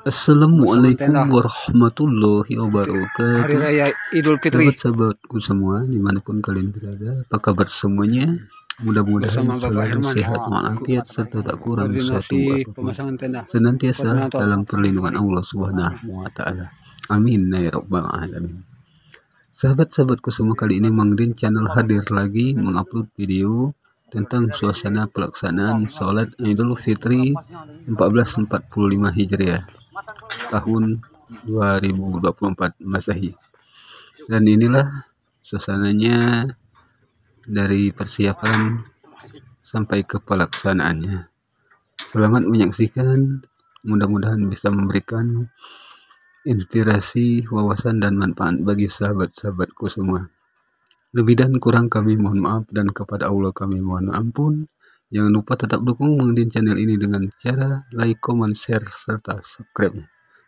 Assalamualaikum warahmatullahi wabarakatuh. Hari Raya Idul Fitri. Sahabat-sahabatku semua dimanapun kalian berada, apa kabar semuanya? Mudah-mudahan selalu sehat walafiat serta tak kurang suatu apapun, senantiasa dalam perlindungan Allah Subhanahu wa Ta'ala. Amin ya rabbal alamin. Sahabat-sahabatku semua, kali ini Mang Din Channel hadir lagi mengupload video tentang suasana pelaksanaan sholat Idul Fitri 1445 Hijriah tahun 2024 Masehi. Dan inilah suasananya dari persiapan sampai ke pelaksanaannya. Selamat menyaksikan, mudah-mudahan bisa memberikan inspirasi, wawasan dan manfaat bagi sahabat-sahabatku semua. Lebih dan kurang kami mohon maaf, dan kepada Allah kami mohon ampun. Jangan lupa tetap dukung Mang Din Channel ini dengan cara like, comment, share, serta subscribe,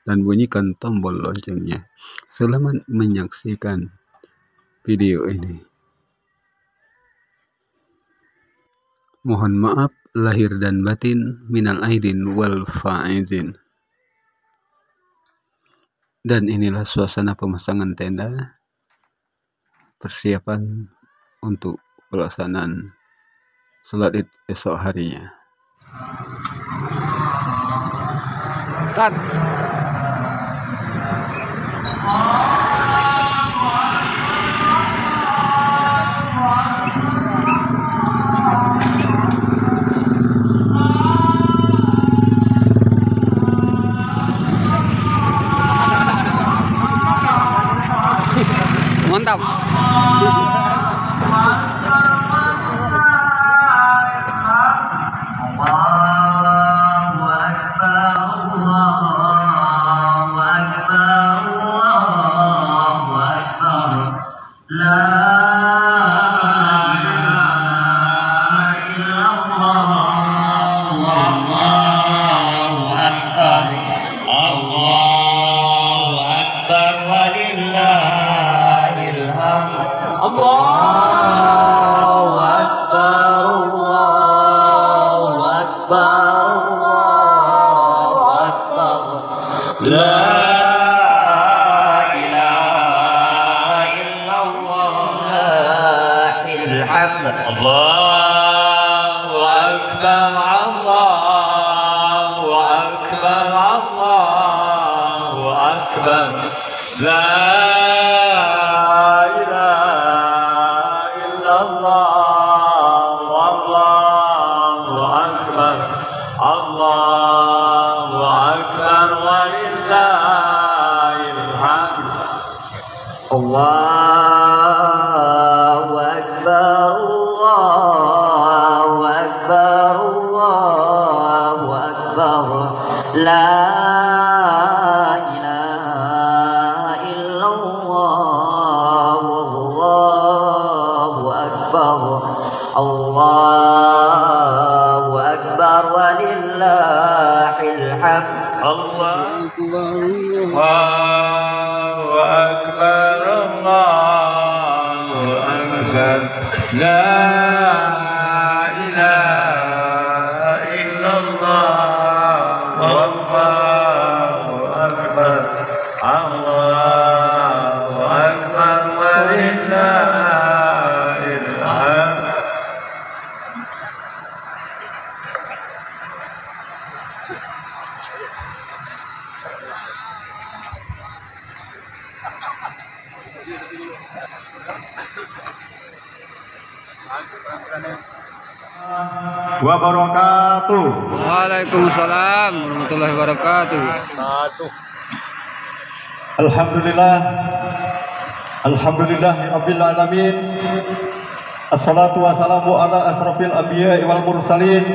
dan bunyikan tombol loncengnya. Selamat menyaksikan video ini. Mohon maaf lahir dan batin, minal aidin wal faizin. Dan inilah suasana pemasangan tenda, persiapan untuk pelaksanaan sholat Id esok harinya. Mantap. Wabarakatuh. Waalaikumsalam warahmatullahi wabarakatuh. Alhamdulillah. Alhamdulillahirabbil alamin. Assalatu wassalamu ala asrofil anbiya'i wal mursalin,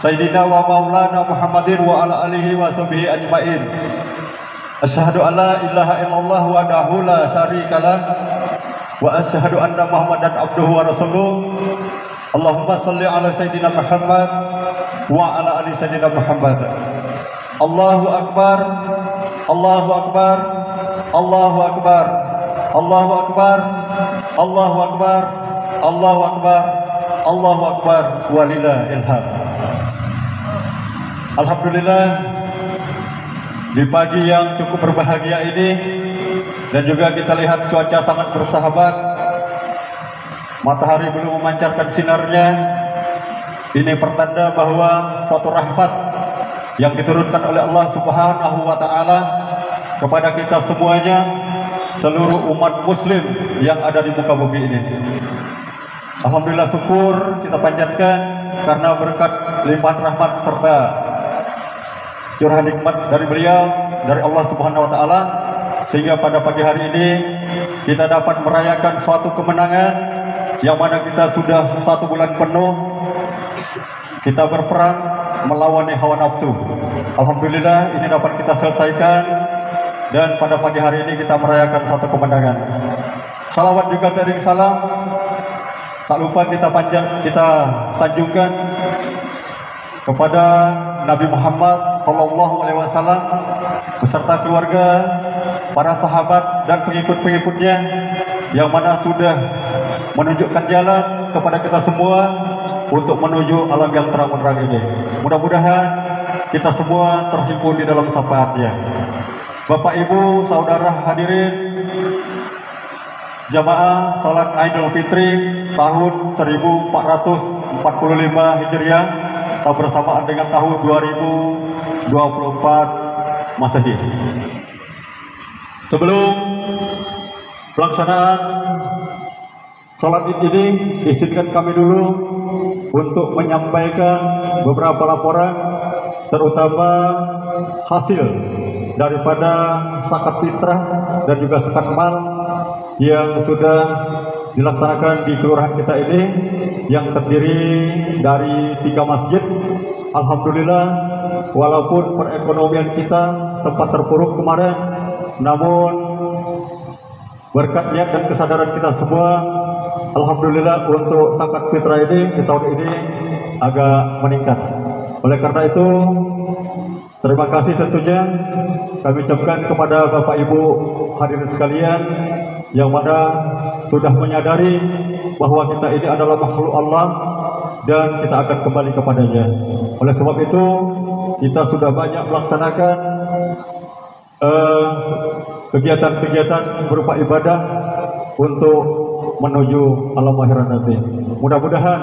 Sayyidina wa maulana Muhammadin wa ala alihi wa sahbihi ajmain. Asyhadu an la ilaha illallah wahdahu la syarikalah, wa asyhadu anna Muhammadan abduhu wa rasuluh. Allahumma salli ala Sayyidina Muhammad wa ala ali Sayyidina Muhammad. Allahu Akbar, Allahu Akbar, Allahu Akbar, Allahu Akbar, Allahu Akbar, Allahu Akbar, Allahu Akbar, walillahil hamd. Alhamdulillah, di pagi yang cukup berbahagia ini, dan juga kita lihat cuaca sangat bersahabat, matahari belum memancarkan sinarnya. Ini pertanda bahwa suatu rahmat yang diturunkan oleh Allah Subhanahu wa Ta'ala kepada kita semuanya, seluruh umat Muslim yang ada di muka bumi ini. Alhamdulillah, syukur kita panjatkan karena berkat limpahan rahmat serta curahan nikmat dari beliau, dari Allah Subhanahu wa Ta'ala, sehingga pada pagi hari ini kita dapat merayakan suatu kemenangan yang mana kita sudah 1 bulan penuh kita berperang melawan hawa nafsu. Alhamdulillah ini dapat kita selesaikan, dan pada pagi hari ini kita merayakan suatu kemenangan. Salawat juga tering salam tak lupa kita sanjungkan kepada Nabi Muhammad SAW beserta keluarga, para sahabat dan pengikut-pengikutnya yang mana sudah menunjukkan jalan kepada kita semua untuk menuju alam yang terang benderang ini. Mudah-mudahan kita semua terhimpun di dalam syafaatnya. Bapak Ibu, saudara hadirin jamaah salat Idul Fitri tahun 1445 Hijriah atau bersamaan dengan tahun 2024 Masehi. Sebelum pelaksanaan salat Id ini, izinkan kami dulu untuk menyampaikan beberapa laporan, terutama hasil daripada zakat fitrah dan juga zakat mal yang sudah dilaksanakan di kelurahan kita ini, yang terdiri dari 3 masjid. Alhamdulillah, walaupun perekonomian kita sempat terpuruk kemarin, namun berkat niat dan kesadaran kita semua, alhamdulillah untuk zakat fitrah ini di tahun ini agak meningkat. Oleh karena itu, terima kasih tentunya kami ucapkan kepada Bapak Ibu hadirin sekalian yang mana sudah menyadari bahwa kita ini adalah makhluk Allah dan kita akan kembali kepadanya. Oleh sebab itu, kita sudah banyak melaksanakan kegiatan-kegiatan berupa ibadah untuk menuju alam akhirat nanti. Mudah-mudahan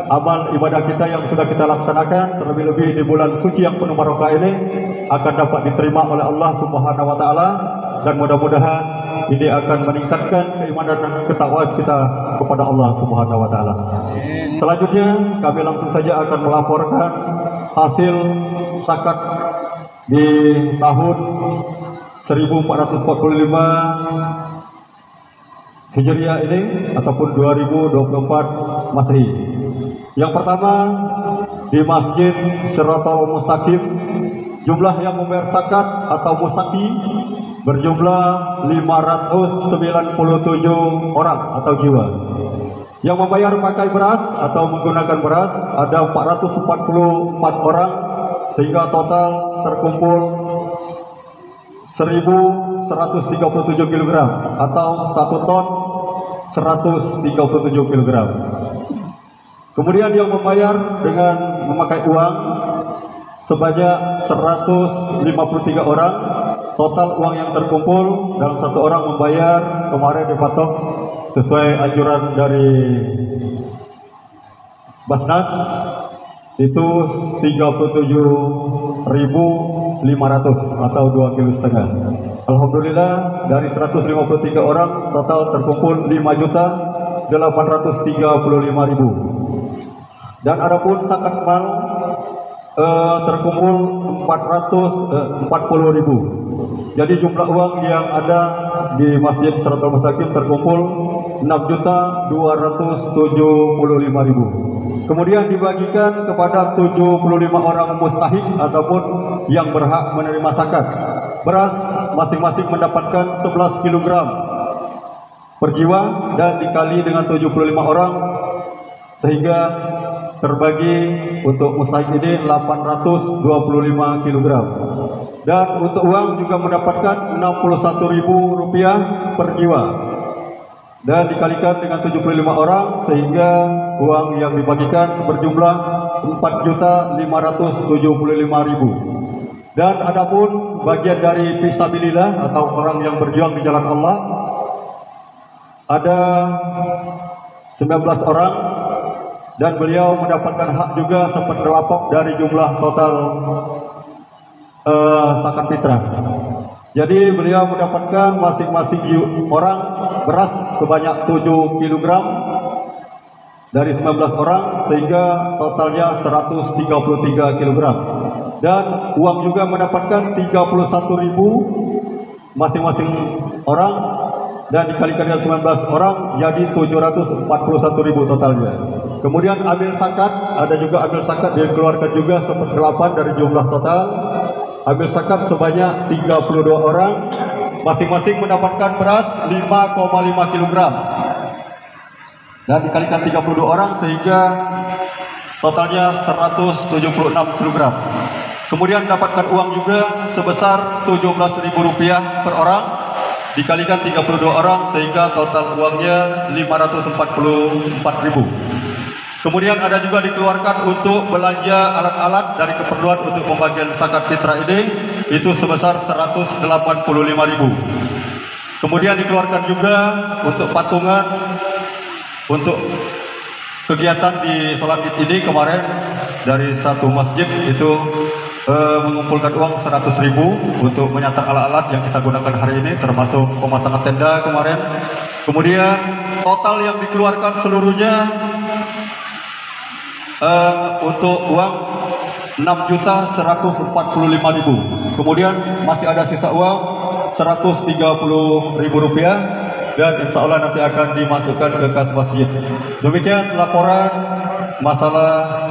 amal ibadah kita yang sudah kita laksanakan, terlebih-lebih di bulan suci yang penuh barokah ini, akan dapat diterima oleh Allah Subhanahu wa Ta'ala, dan mudah-mudahan ini akan meningkatkan keimanan dan ketakwaan kita kepada Allah Subhanahu wa Ta'ala. Selanjutnya kami langsung saja akan melaporkan hasil zakat di tahun 1445 Hijriah ini ataupun 2024 Masehi. Yang pertama, di Masjid Siratal Mustaqim, jumlah yang membayar zakat atau musaki berjumlah 597 orang atau jiwa. Yang membayar pakai beras atau menggunakan beras ada 444 orang, sehingga total terkumpul 1.137 kg atau 1 ton 137 kg. Kemudian yang membayar dengan memakai uang sebanyak 153 orang. Total uang yang terkumpul dalam 1 orang membayar kemarin dipatok sesuai anjuran dari Basnas itu 37.500 atau 2,5 kg. Alhamdulillah, dari 153 orang total terkumpul 5.835.000. Dan adapun zakat mal terkumpul 440.000. Jadi jumlah uang yang ada di Masjid Siratal Mustaqim terkumpul 6.275.000. Kemudian dibagikan kepada 75 orang mustahik ataupun yang berhak menerima zakat. Beras masing-masing mendapatkan 11 kg per jiwa dan dikali dengan 75 orang, sehingga terbagi untuk mustahik ini 825 kg. Dan untuk uang juga mendapatkan Rp61.000 per jiwa dan dikalikan dengan 75 orang, sehingga uang yang dibagikan berjumlah 4.575.000. Dan adapun bagian dari fisabilillah atau orang yang berjuang di jalan Allah ada 19 orang, dan beliau mendapatkan hak juga seperdelapok dari jumlah total zakat fitrah. Jadi beliau mendapatkan masing-masing orang beras sebanyak 7 kg dari 19 orang, sehingga totalnya 133 kg. Dan uang juga mendapatkan 31.000 masing-masing orang, dan dikalikan dengan 19 orang jadi 741.000 totalnya. Kemudian amil zakat, ada juga amil zakat dikeluarkan juga seperti 8 dari jumlah total. Amil zakat sebanyak 32 orang, masing-masing mendapatkan beras 5,5 kg. Dan dikalikan 32 orang sehingga totalnya 176 kg. Kemudian mendapatkan uang juga sebesar Rp17.000 per orang, dikalikan 32 orang sehingga total uangnya 544.000. Kemudian ada juga dikeluarkan untuk belanja alat-alat dari keperluan untuk pembagian zakat fitrah ini, itu sebesar 185.000. Kemudian dikeluarkan juga untuk patungan untuk kegiatan di sholat id ini kemarin dari satu masjid itu mengumpulkan uang 100.000 untuk menyatak alat-alat yang kita gunakan hari ini, termasuk pemasangan tenda kemarin. Kemudian total yang dikeluarkan seluruhnya untuk uang 6.145.000. Kemudian masih ada sisa uang 130.000 rupiah, dan insya Allah nanti akan dimasukkan ke kas masjid. Demikian laporan masalah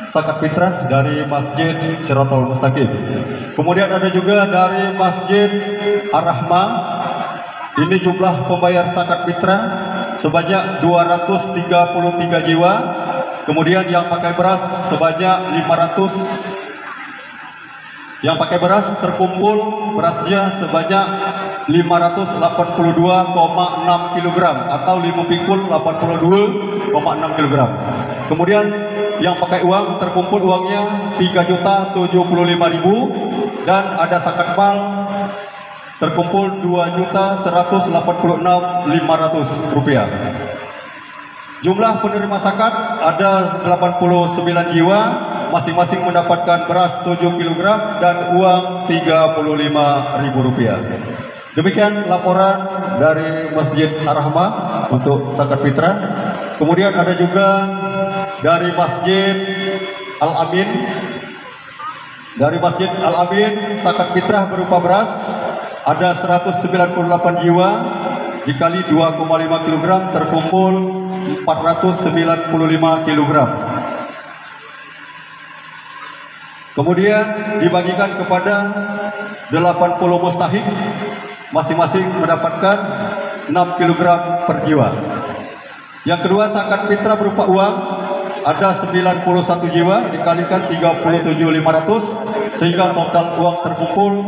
zakat fitrah dari Masjid Siratal Mustaqim. Kemudian ada juga dari Masjid Ar-Rahmah. Ini jumlah pembayar zakat fitrah sebanyak 233 jiwa. Kemudian yang pakai beras sebanyak 500. Yang pakai beras terkumpul berasnya sebanyak 582,6 kg atau 5 pikul 82,6 kg. Kemudian yang pakai uang terkumpul uangnya 3.075.000, dan ada zakat mal terkumpul 2.186.500 rupiah. Jumlah penerima zakat ada 89 jiwa, masing-masing mendapatkan beras 7 kg dan uang 35.000 rupiah. Demikian laporan dari Masjid Ar-Rahmah untuk zakat fitrah. Kemudian ada juga dari Masjid Al-Amin. Dari Masjid Al-Amin zakat fitrah berupa beras ada 198 jiwa, dikali 2,5 kg terkumpul 495 kg. Kemudian dibagikan kepada 80 mustahik, masing-masing mendapatkan 6 kg per jiwa. Yang kedua, zakat fitrah berupa uang ada 91 jiwa, dikalikan 37.500 sehingga total uang terkumpul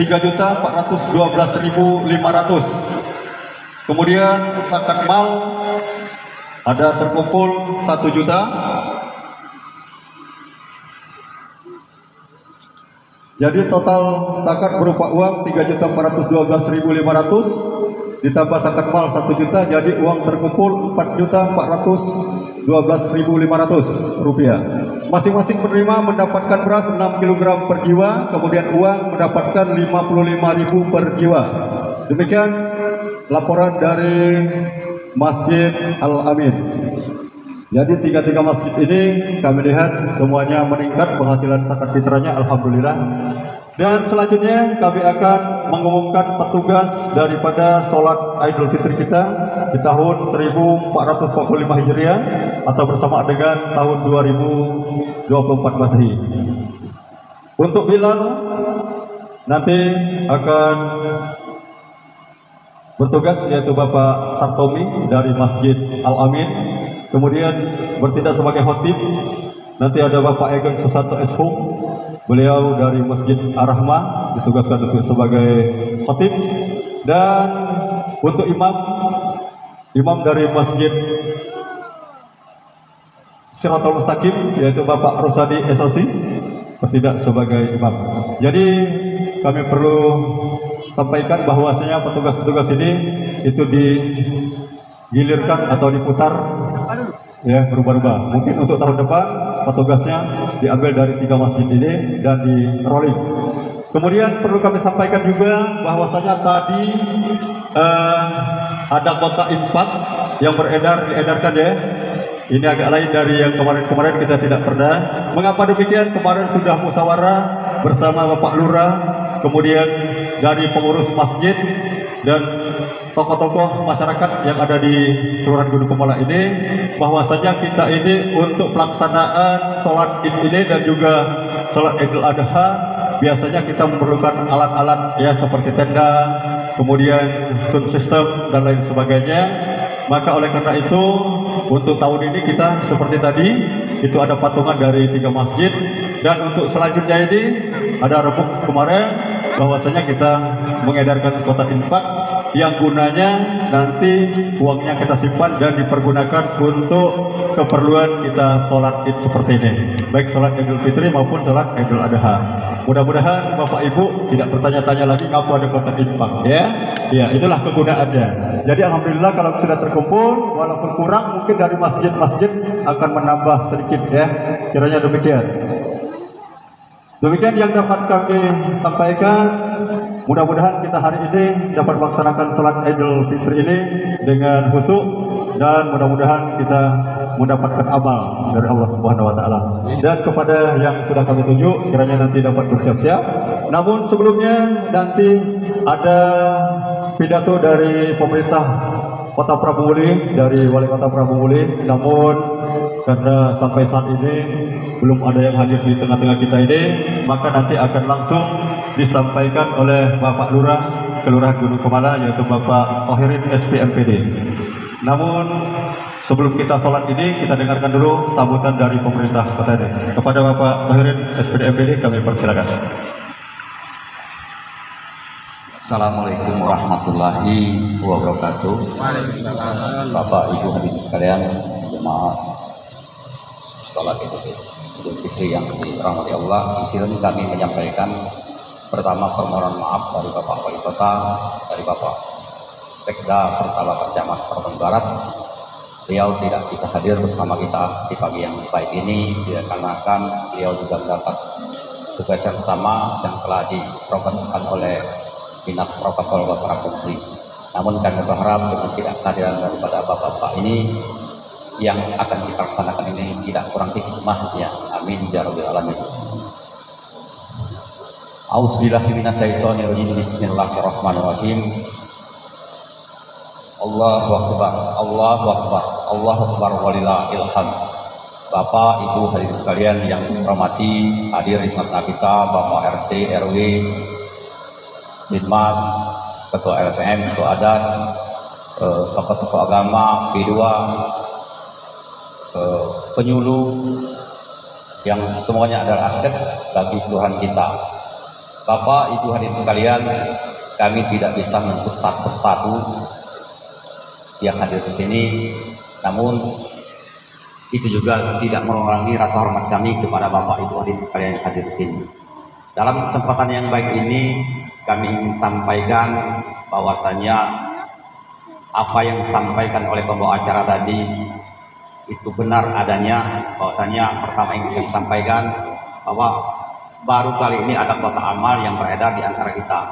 3.412.500. Kemudian zakat mal ada terkumpul 1 juta. Jadi total zakat berupa uang 3.412.500 ditambah zakat mal 1 juta, jadi uang terkumpul 4.412.500 rupiah. Masing-masing penerima mendapatkan beras 6 kg per jiwa, kemudian uang mendapatkan 55.000 per jiwa. Demikian laporan dari Masjid Al-Amin. Jadi tiga masjid ini kami lihat semuanya meningkat penghasilan zakat fitrahnya, alhamdulillah. Dan selanjutnya kami akan mengumumkan petugas daripada sholat Idul Fitri kita di tahun 1445 Hijriah atau bersama dengan tahun 2024 Masehi. Untuk Bilal nanti akan bertugas yaitu Bapak Sartomi dari Masjid Al-Amin. Kemudian bertindak sebagai khotib nanti ada Bapak Egen Susanto Eshum, beliau dari Masjid Ar-Rahmah ditugaskan untuk sebagai khotib. Dan untuk imam dari Masjid Siratal Mustaqim yaitu Bapak Rusadi Esosi, bertindak sebagai imam. Jadi kami perlu sampaikan bahwasanya petugas-petugas ini itu digilirkan atau diputar ya, berubah-ubah. Mungkin untuk tahun depan petugasnya diambil dari 3 masjid ini dan di rolling. Kemudian perlu kami sampaikan juga bahwasanya tadi ada kotak infak yang diedarkan ya. Ini agak lain dari yang kemarin-kemarin kita tidak pernah. Mengapa demikian? Kemarin sudah musyawarah bersama Bapak Lurah, kemudian dari pengurus masjid dan tokoh-tokoh masyarakat yang ada di Kelurahan Gunung Kemala ini, bahwasanya kita ini untuk pelaksanaan sholat Id ini dan juga sholat Idul Adha biasanya kita memerlukan alat-alat ya seperti tenda, kemudian sound system dan lain sebagainya. Maka oleh karena itu untuk tahun ini kita seperti tadi itu ada patungan dari 3 masjid, dan untuk selanjutnya ini ada rebuk kemarin bahwasanya kita mengedarkan kotak infak yang gunanya nanti uangnya kita simpan dan dipergunakan untuk keperluan kita sholat Id seperti ini, baik sholat Idul Fitri maupun sholat Idul Adha. Mudah-mudahan Bapak Ibu tidak bertanya-tanya lagi ngapa ada kotak infak ya. Ya, itulah kegunaannya. Jadi alhamdulillah kalau sudah terkumpul, walaupun kurang mungkin dari masjid-masjid akan menambah sedikit ya. Kiranya demikian. Demikian yang dapat kami sampaikan. Mudah-mudahan kita hari ini dapat melaksanakan sholat Idul Fitri ini dengan khusyuk, dan mudah-mudahan kita mendapatkan amal dari Allah Subhanahu wa taala. Dan kepada yang sudah kami tunjuk kiranya nanti dapat bersiap-siap. Namun sebelumnya nanti ada pidato dari pemerintah Kota Prabowuli, dari Wali Kota Prabowuli. Namun karena sampai saat ini belum ada yang hadir di tengah-tengah kita ini, maka nanti akan langsung disampaikan oleh Bapak Lurah Kelurahan Gunung Kemala, yaitu Bapak Tohirin SPMPD. Namun sebelum kita sholat ini, kita dengarkan dulu sambutan dari pemerintah kota ini. Kepada Bapak Tohirin SPMPD kami persilakan. Assalamualaikum warahmatullahi wabarakatuh. Bapak Ibu hadirin sekalian, jemaah salat Idul Fitri yang dirahmati Allah, di sini kami menyampaikan pertama permohonan maaf dari Bapak Wali Kota, dari Bapak Sekda serta Bapak Camat Purbalingga Barat. Beliau tidak bisa hadir bersama kita di pagi yang baik ini dikarenakan beliau juga mendapat tugas yang sama yang telah diprogramkan oleh Dinas Protokol Kota Prabowuli. Namun kami berharap dengan tidak kehadiran daripada bapak-bapak ini yang akan kita laksanakan ini tidak kurang hikmahnya. Amin ya rabbal alamin. A'udzubillahi minasyaitonirrajim. Bismillahirrahmanirrahim. Allahu akbar, Allahu akbar, Allahu akbar walillahil hamd. Bapak, Ibu hadirin sekalian yang hormati, hadir di tengah kita Bapak RT, RW, Binmas, Ketua LPM, Ketua Adat, tokoh-tokoh agama, P2, penyuluh, yang semuanya adalah aset bagi Tuhan kita. Bapak, Ibu hadirin sekalian, kami tidak bisa menyebut satu persatu yang hadir di sini, namun itu juga tidak mengurangi rasa hormat kami kepada Bapak, Ibu hadirin sekalian yang hadir di sini. Dalam kesempatan yang baik ini, kami ingin sampaikan bahwasanya apa yang disampaikan oleh pembawa acara tadi itu benar adanya. Bahwasanya pertama ingin kami sampaikan bahwa baru kali ini ada kotak amal yang beredar di antara kita.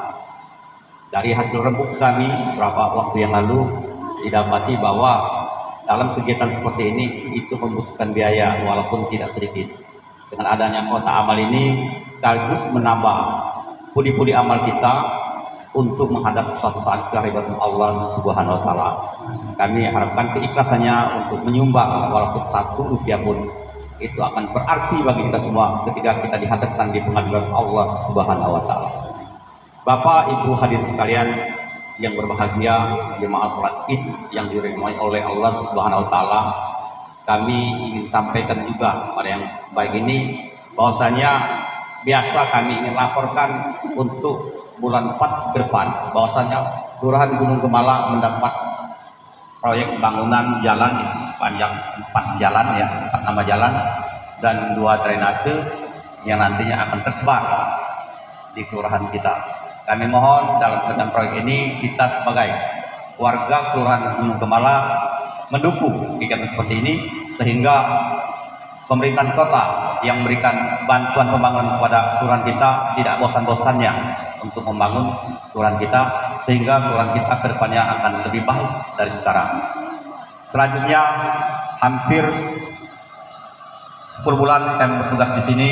Dari hasil rembuk kami beberapa waktu yang lalu didapati bahwa dalam kegiatan seperti ini itu membutuhkan biaya walaupun tidak sedikit. Dengan adanya kotak amal ini sekaligus menambah pundi-pundi amal kita untuk menghadap suatu saat kehadiran Allah Subhanahu wa taala. Kami harapkan keikhlasannya untuk menyumbang walaupun 1 rupiah pun itu akan berarti bagi kita semua ketika kita dihadapkan di pengadilan Allah Subhanahu wa taala. Bapak, Ibu hadirin sekalian yang berbahagia, jemaah salat Id yang diridhoi oleh Allah Subhanahu wa taala, kami ingin sampaikan juga pada yang baik ini bahwasanya biasa kami ingin laporkan untuk bulan 4 ke depan bahwasanya Kelurahan Gunung Kemala mendapat proyek bangunan jalan itu sepanjang 4 jalan ya, 4 nama jalan dan 2 drainase yang nantinya akan tersebar di kelurahan kita. Kami mohon dalam kegiatan proyek ini kita sebagai warga Kelurahan Gunung Gemala mendukung kegiatan seperti ini, sehingga pemerintahan kota yang memberikan bantuan pembangunan kepada kelurahan kita tidak bosan-bosannya untuk membangun kelurahan kita, sehingga kelurahan kita kedepannya akan lebih baik dari sekarang. Selanjutnya, hampir 10 bulan kami bertugas di sini.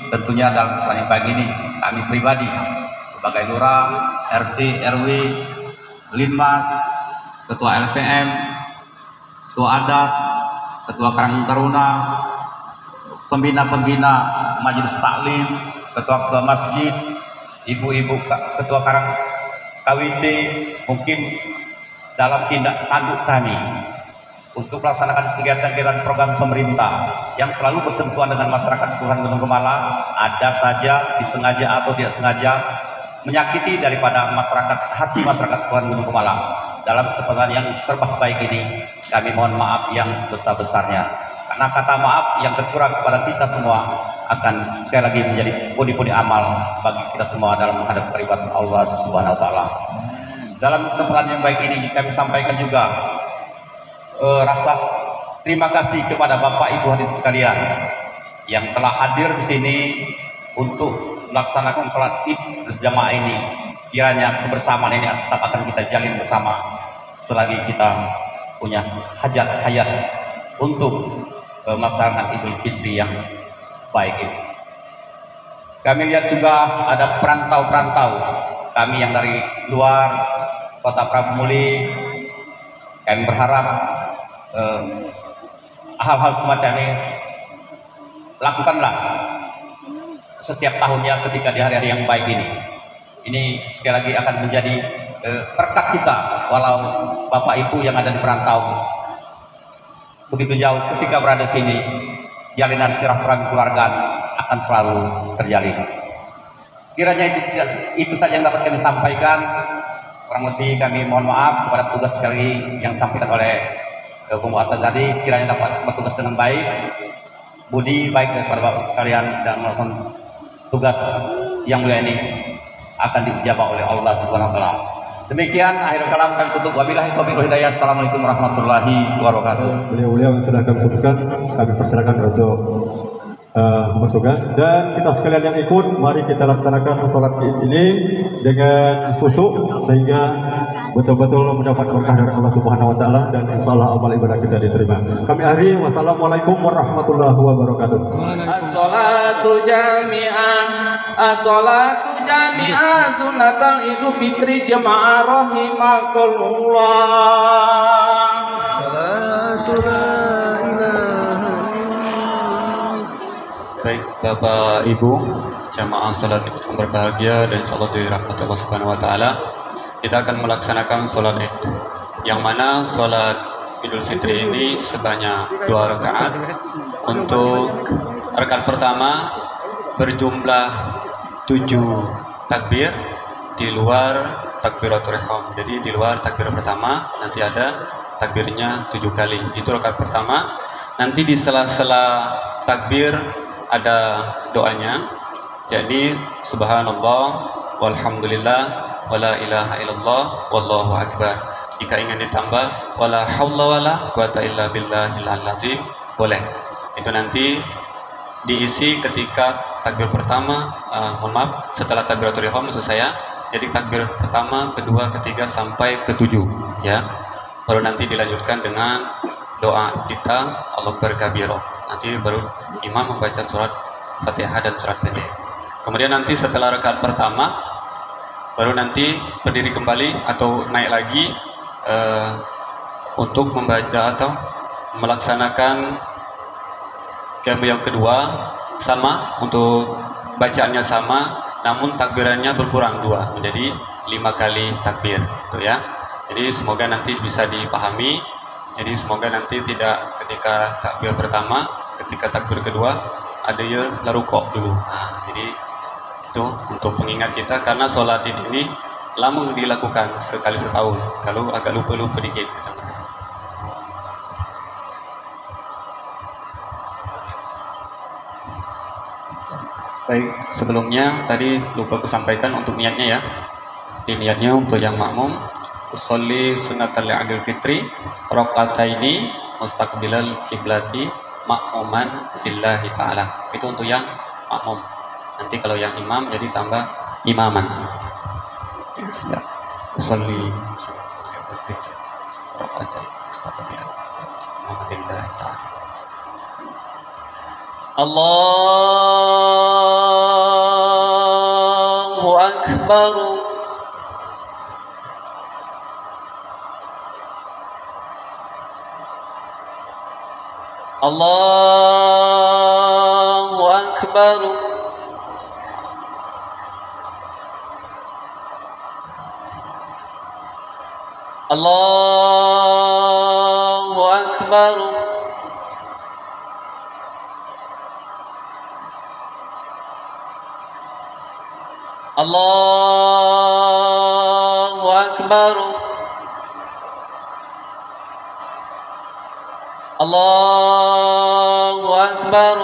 Tentunya dalam kesempatan pagi ini kami pribadi sebagai lurah, RT, RW, Linmas, Ketua LPM, Ketua Adat, Ketua Karang Taruna, pembina-pembina Majelis Taklim, Ketua-ketua masjid, ibu-ibu Ketua Karang KWT, mungkin dalam tindak tanduk kami untuk melaksanakan kegiatan-kegiatan program pemerintah yang selalu bersentuhan dengan masyarakat Kelurahan Gunung Gemala, ada saja disengaja atau tidak sengaja menyakiti daripada hati masyarakat Kelurahan Gunung Gemala. Dalam kesempatan yang serba baik ini, kami mohon maaf yang sebesar-besarnya, karena kata maaf yang tercurah kepada kita semua akan sekali lagi menjadi pundi-pundi amal bagi kita semua dalam menghadap peribadatan Allah Subhanahu wa Ta'ala. Dalam kesempatan yang baik ini kami sampaikan juga rasa terima kasih kepada Bapak Ibu hadirin sekalian yang telah hadir di sini untuk melaksanakan salat Id berjamaah ini. Kiranya kebersamaan ini tetap akan kita jalin bersama selagi kita punya hajat hayat untuk melaksanakan Idul Fitri yang baik ini. Kami lihat juga ada perantau-perantau kami yang dari luar Kota Prabu Muli. Kami berharap hal-hal semacam ini lakukanlah setiap tahunnya ketika di hari-hari yang baik ini. Ini sekali lagi akan menjadi berkat kita, walau Bapak Ibu yang ada di perantau begitu jauh, ketika berada di sini jalinan silaturahmi keluarga akan selalu terjalin. Kiranya itu saja yang dapat kami sampaikan. Kurang lebih kami mohon maaf kepada tugas sekali yang disampaikan oleh Bung Atas tadi, kiranya dapat bertugas dengan baik, budi baik kepada Bapak sekalian, dan melakukan tugas yang mulia ini akan dijabah oleh Allah Subhanahu wa Ta'ala. Demikian akhir kalam kami tutup. Wabillahi taufiq wal hidayah. Assalamualaikum warahmatullahi wabarakatuh. Beliau-beliau yang sudah kami sebutkan, kami persilakan untuk bertugas, dan kita sekalian yang ikut, mari kita laksanakan sholat Id ini dengan khusyuk sehingga betul-betul mendapat berkah dari Allah Subhanahu wa Ta'ala, dan insyaallah amal ibadah kita diterima. Kami akhiri, wassalamualaikum warahmatullahi wabarakatuh. As-salatu jami'ah, as-salatu jami'ah, sunatal Idul Fitri jamaah rahimakumullah. Salatu la ilaha. Baik Bapak Ibu jamaah salat Id yang berbahagia dan insyaallah dirahmati Allah Subhanahu wa Ta'ala, kita akan melaksanakan sholat Id, yang mana sholat Idul Fitri ini sebanyak 2 rakaat. Untuk rakaat pertama berjumlah 7 takbir di luar takbiratul ihram. Jadi di luar takbir pertama nanti ada takbirnya 7 kali. Itu rakaat pertama. Nanti di sela-sela takbir ada doanya. Jadi subhanallah walhamdulillah wala ilaha illallah wallahu akbar. Jika ingin ditambah wala haula wala quwata illa billahil azim, boleh. Itu nanti diisi ketika takbir pertama, mohon maaf, setelah takbiratul ihram maksud saya. Jadi takbir pertama, kedua, ketiga sampai ke-7 ya. Baru nanti dilanjutkan dengan doa kita Allah berkabiro. Nanti baru imam membaca surat Fatihah dan surat pendek. Kemudian nanti setelah rakaat pertama baru nanti berdiri kembali atau naik lagi untuk membaca atau melaksanakan qiyam yang kedua, sama untuk bacaannya sama, namun takbirannya berkurang 2 menjadi 5 kali takbir itu ya. Jadi semoga nanti bisa dipahami. Jadi semoga nanti tidak ketika takbir pertama, ketika takbir kedua ada ya larukok dulu. Nah, jadi itu untuk pengingat kita, karena sholat ini lamun dilakukan sekali setahun, kalau agak lupa-lupa dikit. Baik, sebelumnya tadi lupa aku sampaikan untuk niatnya ya. Di niatnya untuk yang makmum, usolli sunnatal idul fitri rakaataini mustaqbilal kiblati makmuman billahi ta'ala. Itu untuk yang makmum. Nanti kalau yang imam jadi tambah imaman. Sudah. Usolli sunnatal fitri rakaataini mustaqbilal makmuman billahi ta'ala. Allahu Akbar. Allahu Akbar. Allahu Akbar. Allahu Akbar. Allahu Akbar.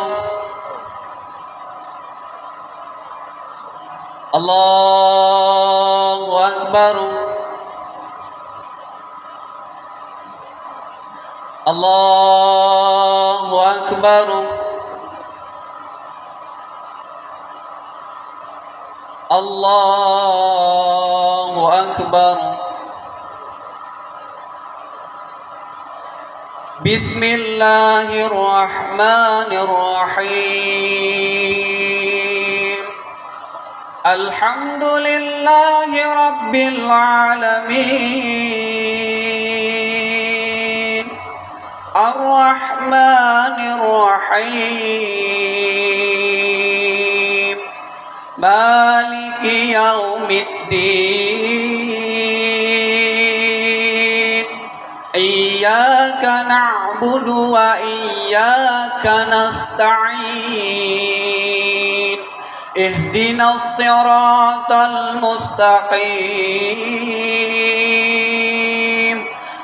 Allahu Akbar. Allahu Akbar. Allahu Akbar. Bismillahirrahmanirrahim. Alhamdulillahi Rabbil Alamin. Ar-Rahmanir-Rahim. Maliki yaumiddin. Iyyaka na'budu wa iyyaka nasta'in. Ihdinas siratal mustaqim.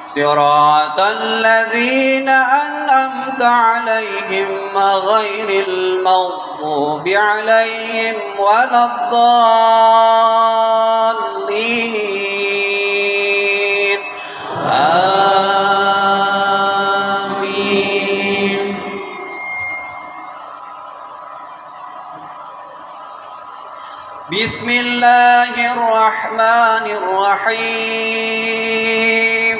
Siratal ladzina an'amta 'alaihim ghairil maghdubi 'alaihim waladdallin. Amin. Bismillahirrahmanirrahim.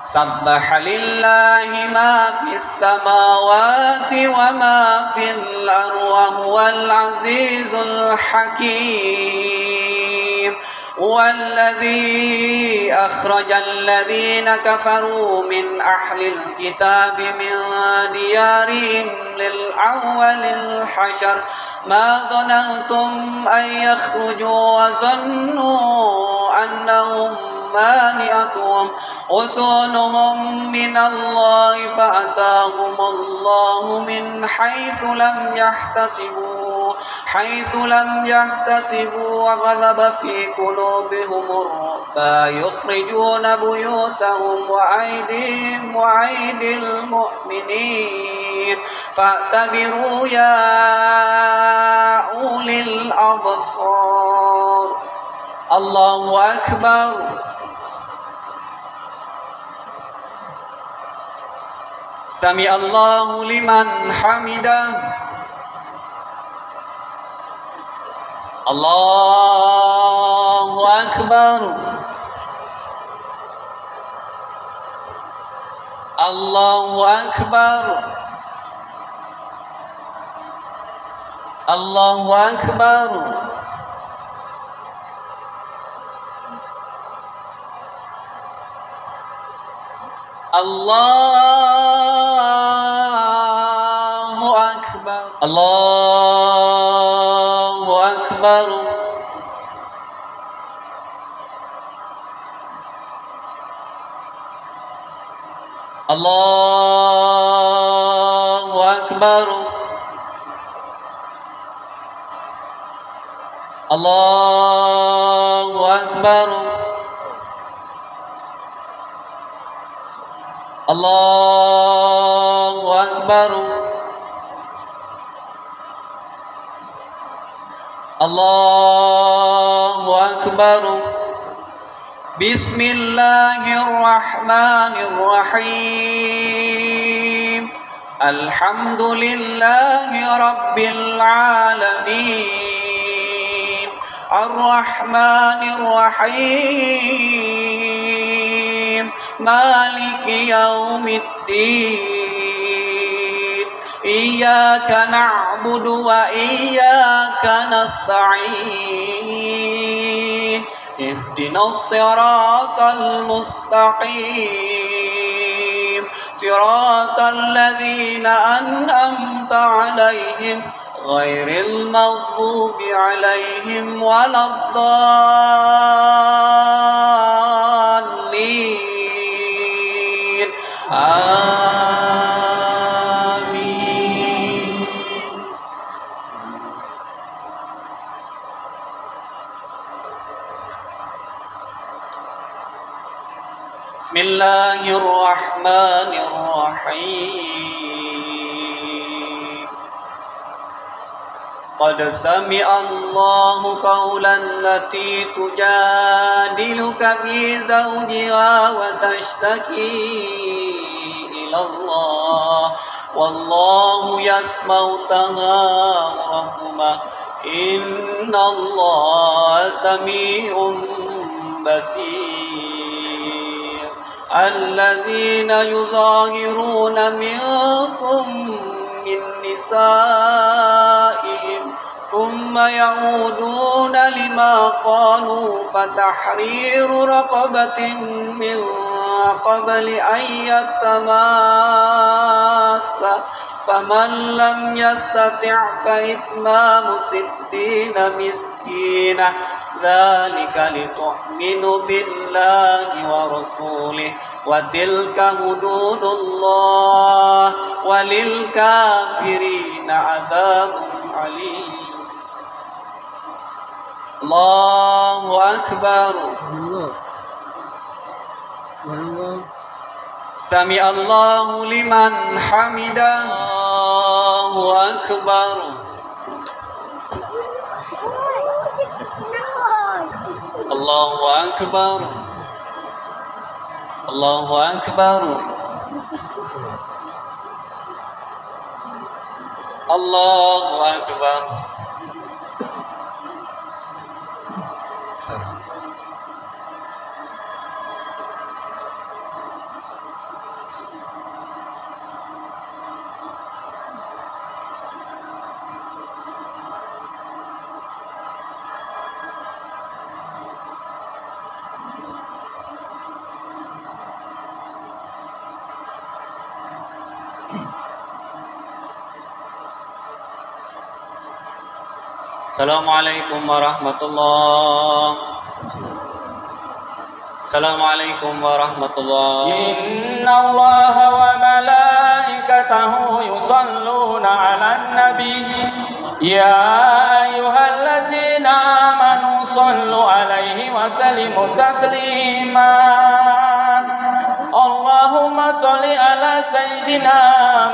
Sabbaha lillahi ma fis samawati wa ma fil ardi wa huwal azizul hakim. والذي أخرج الذين كفروا من أهل الكتاب من ديارهم للأول الحشر ما ظننتم أن يخرجوا وظنوا أنهم مانعتهم حصونهم من الله فأتاهم الله من حيث لم يحتسبوا وغضب في قلوبهم الرعب يخرجون بيوتهم وأيديهم وأيدي المؤمنين فاعتبروا يا أولي الأبصار. الله أكبر. سمع الله لمن حمده. الله أكبر. الله أكبر. الله أكبر. الله أكبر. الله أكبر. الله أكبر. الله أكبر. الله أكبر. Allahu Akbar. Bismillahirrahmanirrahim. Alhamdulillahi Rabbil Alamin. Ar-Rahmanir-Rahim. Maliki Yaumiddin. Iyyaka na'budu wa iyyaka nasta'in. Ihdinas siratal mustaqim. Siratal ladzina an'amta 'alaihim ghairil maghdubi 'alaihim waladdallin. Amin. Bismillahirrahmanirrahim. Qad sami'a Allahu qawlan lati tujadiluka fi zawjiha wa tashtaki ila Allah wallahu yasma'u tahawurakuma inna Allah sami'un basir. Alladzina yuzahiruna minkum min nisa'ihim thumma ya'uduna lima qalu fatahriru raqabatin min qabli an yatamassa faman lam yastati' fa itmamu sittina miskina dzalika litu'minu billahi wa rasulih wa tilka hududullah walil kafirina adzabun alim. Allahu Akbar. Sami Allahu liman hamidah. Allahu Akbar. Allahu Akbar. Allahu Akbar. Allahu Akbar. Assalamualaikum warahmatullahi. Assalamualaikum warahmatullahi. Innallaha wa malaikatahu yusalluna 'alan nabi. Ya ayyuhallazina amanu sallu 'alaihi wa sallimu taslima. Allahumma sholli ala sayyidina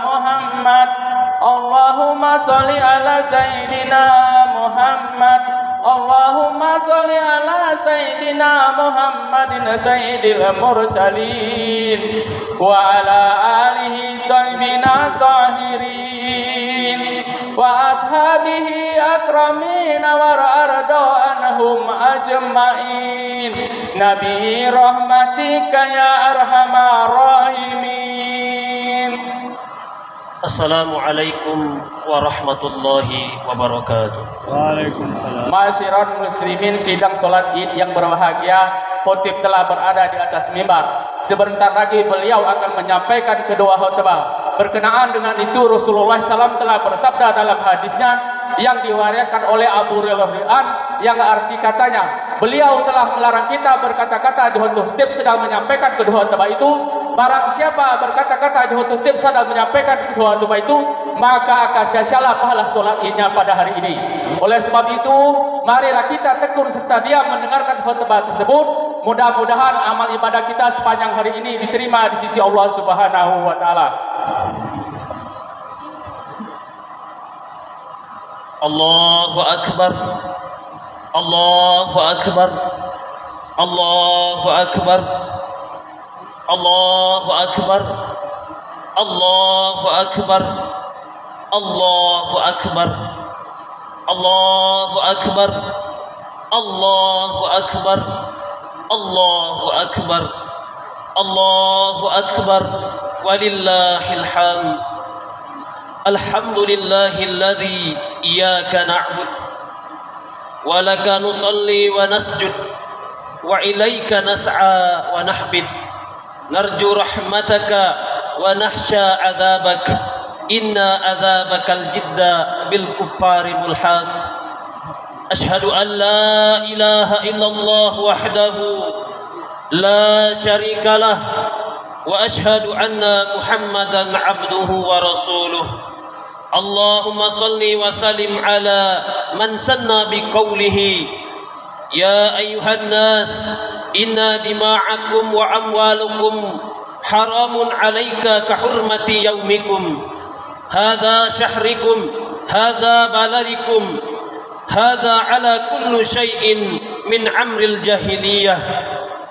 Muhammad. Allahumma sholli ala sayyidina Muhammad. Allahumma sholli ala sayyidina Muhammadin sayyidil mursalin wa ala alihi thayyibina tahirin wa ashabihi akramin wa arda anhum ajma'in. Nabi rahmatika ya arhamar rahimin. Assalamualaikum warahmatullahi wabarakatuh. Waalaikumsalam. Masyiral muslimin, sidang sholat id yang berbahagia, khotib telah berada di atas mimbar. Sebentar lagi beliau akan menyampaikan kedua khutbah. Berkenaan dengan itu Rasulullah SAW telah bersabda dalam hadisnya yang diwariatkan oleh Abu Hurairah yang arti katanya, beliau telah melarang kita berkata-kata di khutbah sedang menyampaikan kedua khutbah itu. Barang siapa berkata-kata di khutbah sedang menyampaikan kedua khutbah itu, maka akan sia-sialah pahala sholat idnya pada hari ini. Oleh sebab itu, marilah kita tekun serta diam mendengarkan khutbah tersebut. Mudah-mudahan amal ibadah kita sepanjang hari ini diterima di sisi Allah Subhanahu wa taala. Allahu Akbar. Allahu Akbar, Allahu Akbar, Allahu Akbar, Allahu Akbar, Allahu Akbar, Allahu Akbar, Allahu Akbar, Allahu Akbar, Allahu Akbar, walillahil hamd. Alhamdulillahilladzi iyyaka na'budu wa laka nusalli wa nasjud wa ilaika nas'a wa nahbid narju rahmataka wa nakhsha 'adzabak inna 'adzabakal jidda bil kuffari mulhaq. Ashhadu an la ilaha illallah wahdahu la syarika lah wa ashhadu anna Muhammadan 'abduhu wa rasuluh. Allahumma salli wa sallim ala man sanna biqaulihi ya ayyuhan nas inna dima'akum wa amwalukum haramun 'alaika ka hurmati yaumikum hadza syahrikum hadza baladikum hadza 'ala kulli syai'in min amril jahiliyah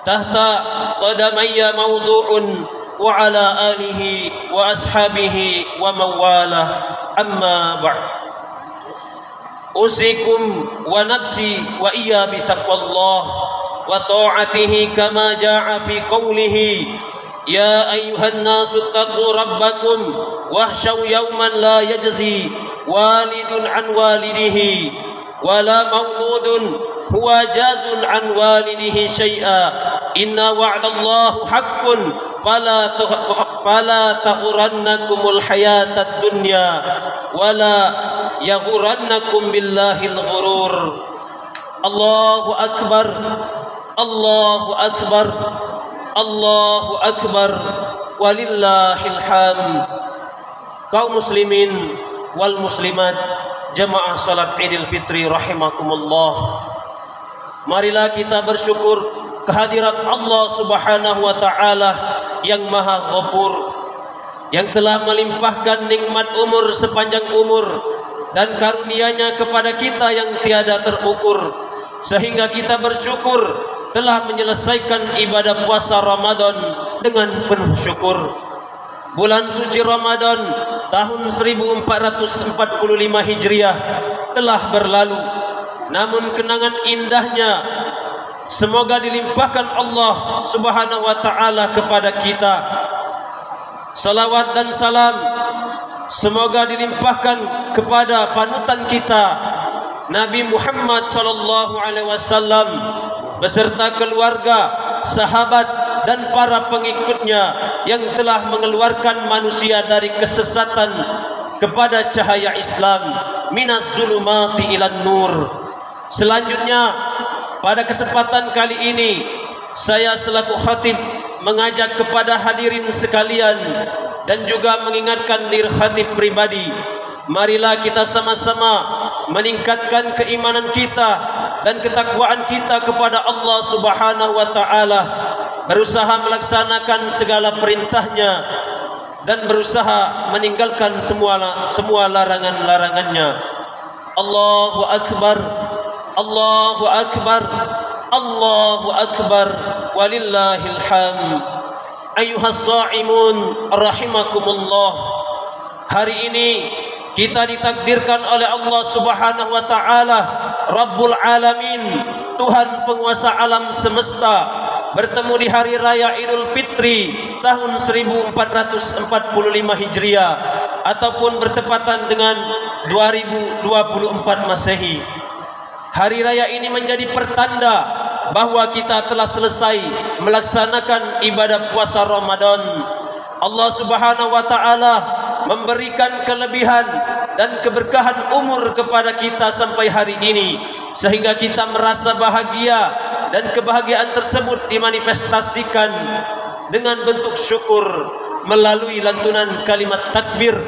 tahta qadamayya mawdu'un wa ala alihi wa ashabihi wa mawalah amma ba'd. Usikum wa nafsi wa iya bitaqwallah wa ta'atihi kama ja'a fi qawlihi ya ayyuhan nasu taqu rabbakum wahshaw yawman la yajzi walidun an walidihi wala mauludun huwa jazun an walidihi syai'a inna wa'dallahi haqqun fala taghurannakumul hayatad dunya wala yaghurannakum billahil ghurur. Allahu akbar, Allahu akbar, Allahu akbar, walillahil hamd. Kaum muslimin wal muslimat, jamaah salat Idul Fitri rahimakumullah. Marilah kita bersyukur kehadirat Allah Subhanahu wa taala yang Maha Ghafur, yang telah melimpahkan nikmat umur sepanjang umur dan karunia-Nya kepada kita yang tiada terukur, sehingga kita bersyukur telah menyelesaikan ibadah puasa Ramadan dengan penuh syukur. Bulan suci Ramadan tahun 1445 Hijriah telah berlalu, namun kenangan indahnya semoga dilimpahkan Allah Subhanahu wa taala kepada kita. Salawat dan salam semoga dilimpahkan kepada panutan kita Nabi Muhammad sallallahu alaihi wasallam beserta keluarga, sahabat dan para pengikutnya yang telah mengeluarkan manusia dari kesesatan kepada cahaya Islam, minaz zulumati ilan nur. Selanjutnya pada kesempatan kali ini saya selaku khatib mengajak kepada hadirin sekalian dan juga mengingatkan diri khatib pribadi, marilah kita sama-sama meningkatkan keimanan kita dan ketakwaan kita kepada Allah Subhanahu wa taala, berusaha melaksanakan segala perintahnya dan berusaha meninggalkan semua larangan-larangannya. Allahu akbar, Allahu akbar, Allahu akbar, walillahil hamd. Ayyuhas shaimun rahimakumullah. Hari ini kita ditakdirkan oleh Allah Subhanahu wa taala, Rabbul Alamin, Tuhan penguasa alam semesta, bertemu di hari raya Idul Fitri tahun 1445 Hijriah ataupun bertepatan dengan 2024 Masehi. Hari raya ini menjadi pertanda bahwa kita telah selesai melaksanakan ibadah puasa Ramadan. Allah Subhanahu wa taala memberikan kelebihan dan keberkahan umur kepada kita sampai hari ini, sehingga kita merasa bahagia, dan kebahagiaan tersebut dimanifestasikan dengan bentuk syukur melalui lantunan kalimat takbir,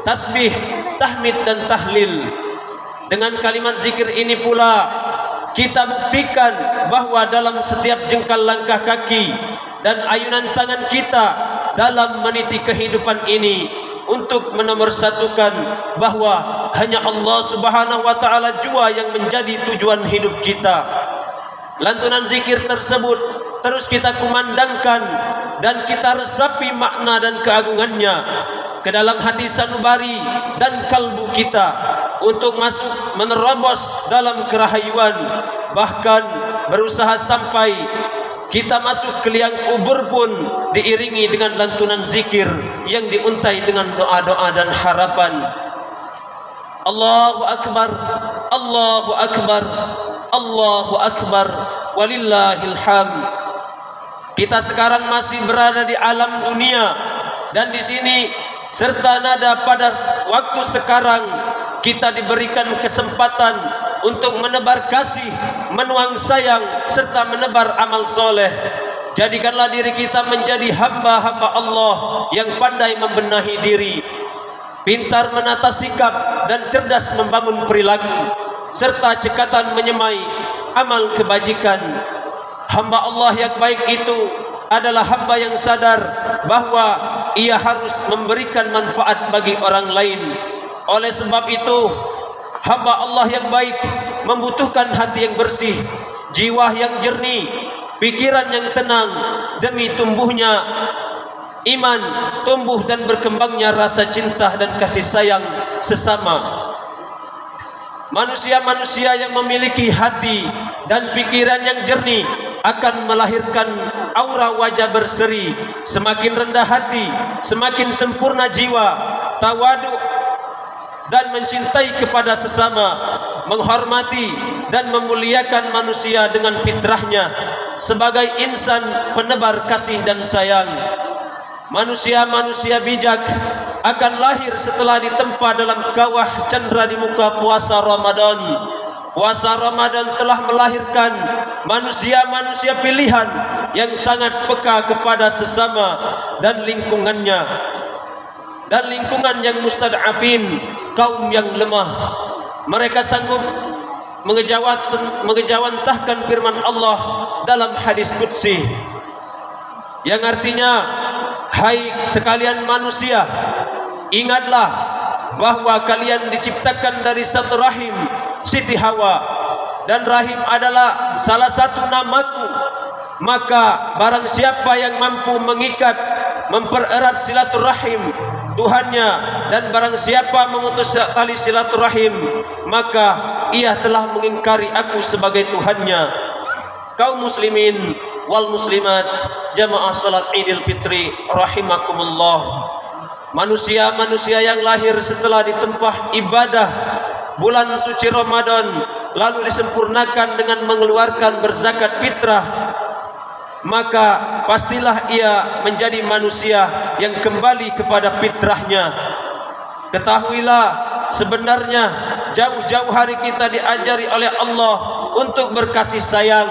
tasbih, tahmid dan tahlil. Dengan kalimat zikir ini pula kita buktikan bahwa dalam setiap jengkal langkah kaki dan ayunan tangan kita dalam meniti kehidupan ini untuk menomorsatukan bahwa hanya Allah Subhanahu wa taala jua yang menjadi tujuan hidup kita. Lantunan zikir tersebut terus kita kumandangkan dan kita resapi makna dan keagungannya ke dalam hati sanubari dan kalbu kita untuk masuk menerobos dalam kerahayuan, bahkan berusaha sampai kita masuk ke liang kubur pun diiringi dengan lantunan zikir yang diuntai dengan doa-doa dan harapan. Allahu Akbar, Allahu Akbar, Allahu Akbar, walillahil hamd. Kita sekarang masih berada di alam dunia, dan di sini serta nada pada waktu sekarang kita diberikan kesempatan untuk menebar kasih, menuang sayang, serta menebar amal soleh. Jadikanlah diri kita menjadi hamba-hamba Allah yang pandai membenahi diri, pintar menata sikap, dan cerdas membangun perilaku, serta cekatan menyemai amal kebajikan. Hamba Allah yang baik itu adalah hamba yang sadar bahwa ia harus memberikan manfaat bagi orang lain. Oleh sebab itu, hamba Allah yang baik membutuhkan hati yang bersih, jiwa yang jernih, pikiran yang tenang, demi tumbuhnya iman, tumbuh dan berkembangnya rasa cinta dan kasih sayang sesama. Manusia-manusia yang memiliki hati dan pikiran yang jernih akan melahirkan aura wajah berseri. Semakin rendah hati, semakin sempurna jiwa, tawadu dan mencintai kepada sesama, menghormati dan memuliakan manusia dengan fitrahnya sebagai insan penebar kasih dan sayang. Manusia-manusia bijak akan lahir setelah ditempa dalam kawah cendera di muka puasa Ramadan. Puasa Ramadan telah melahirkan manusia-manusia pilihan yang sangat peka kepada sesama dan lingkungannya, dan lingkungan yang mustad'afin, kaum yang lemah. Mereka sanggup mengejawantahkan firman Allah dalam hadis qudsi yang artinya, hai sekalian manusia, ingatlah bahwa kalian diciptakan dari satu rahim, Siti Hawa, dan rahim adalah salah satu namaku. Maka barang siapa yang mampu mengikat, mempererat silaturahim Tuhannya, dan barang siapa memutus tali silaturahim, maka ia telah mengingkari aku sebagai Tuhannya. Kaum muslimin wal muslimat, jamaah salat Idul Fitri rahimakumullah. Manusia-manusia yang lahir setelah ditempah ibadah bulan suci Ramadan lalu disempurnakan dengan mengeluarkan berzakat fitrah, maka pastilah ia menjadi manusia yang kembali kepada fitrahnya. Ketahuilah, sebenarnya jauh-jauh hari kita diajari oleh Allah untuk berkasih sayang,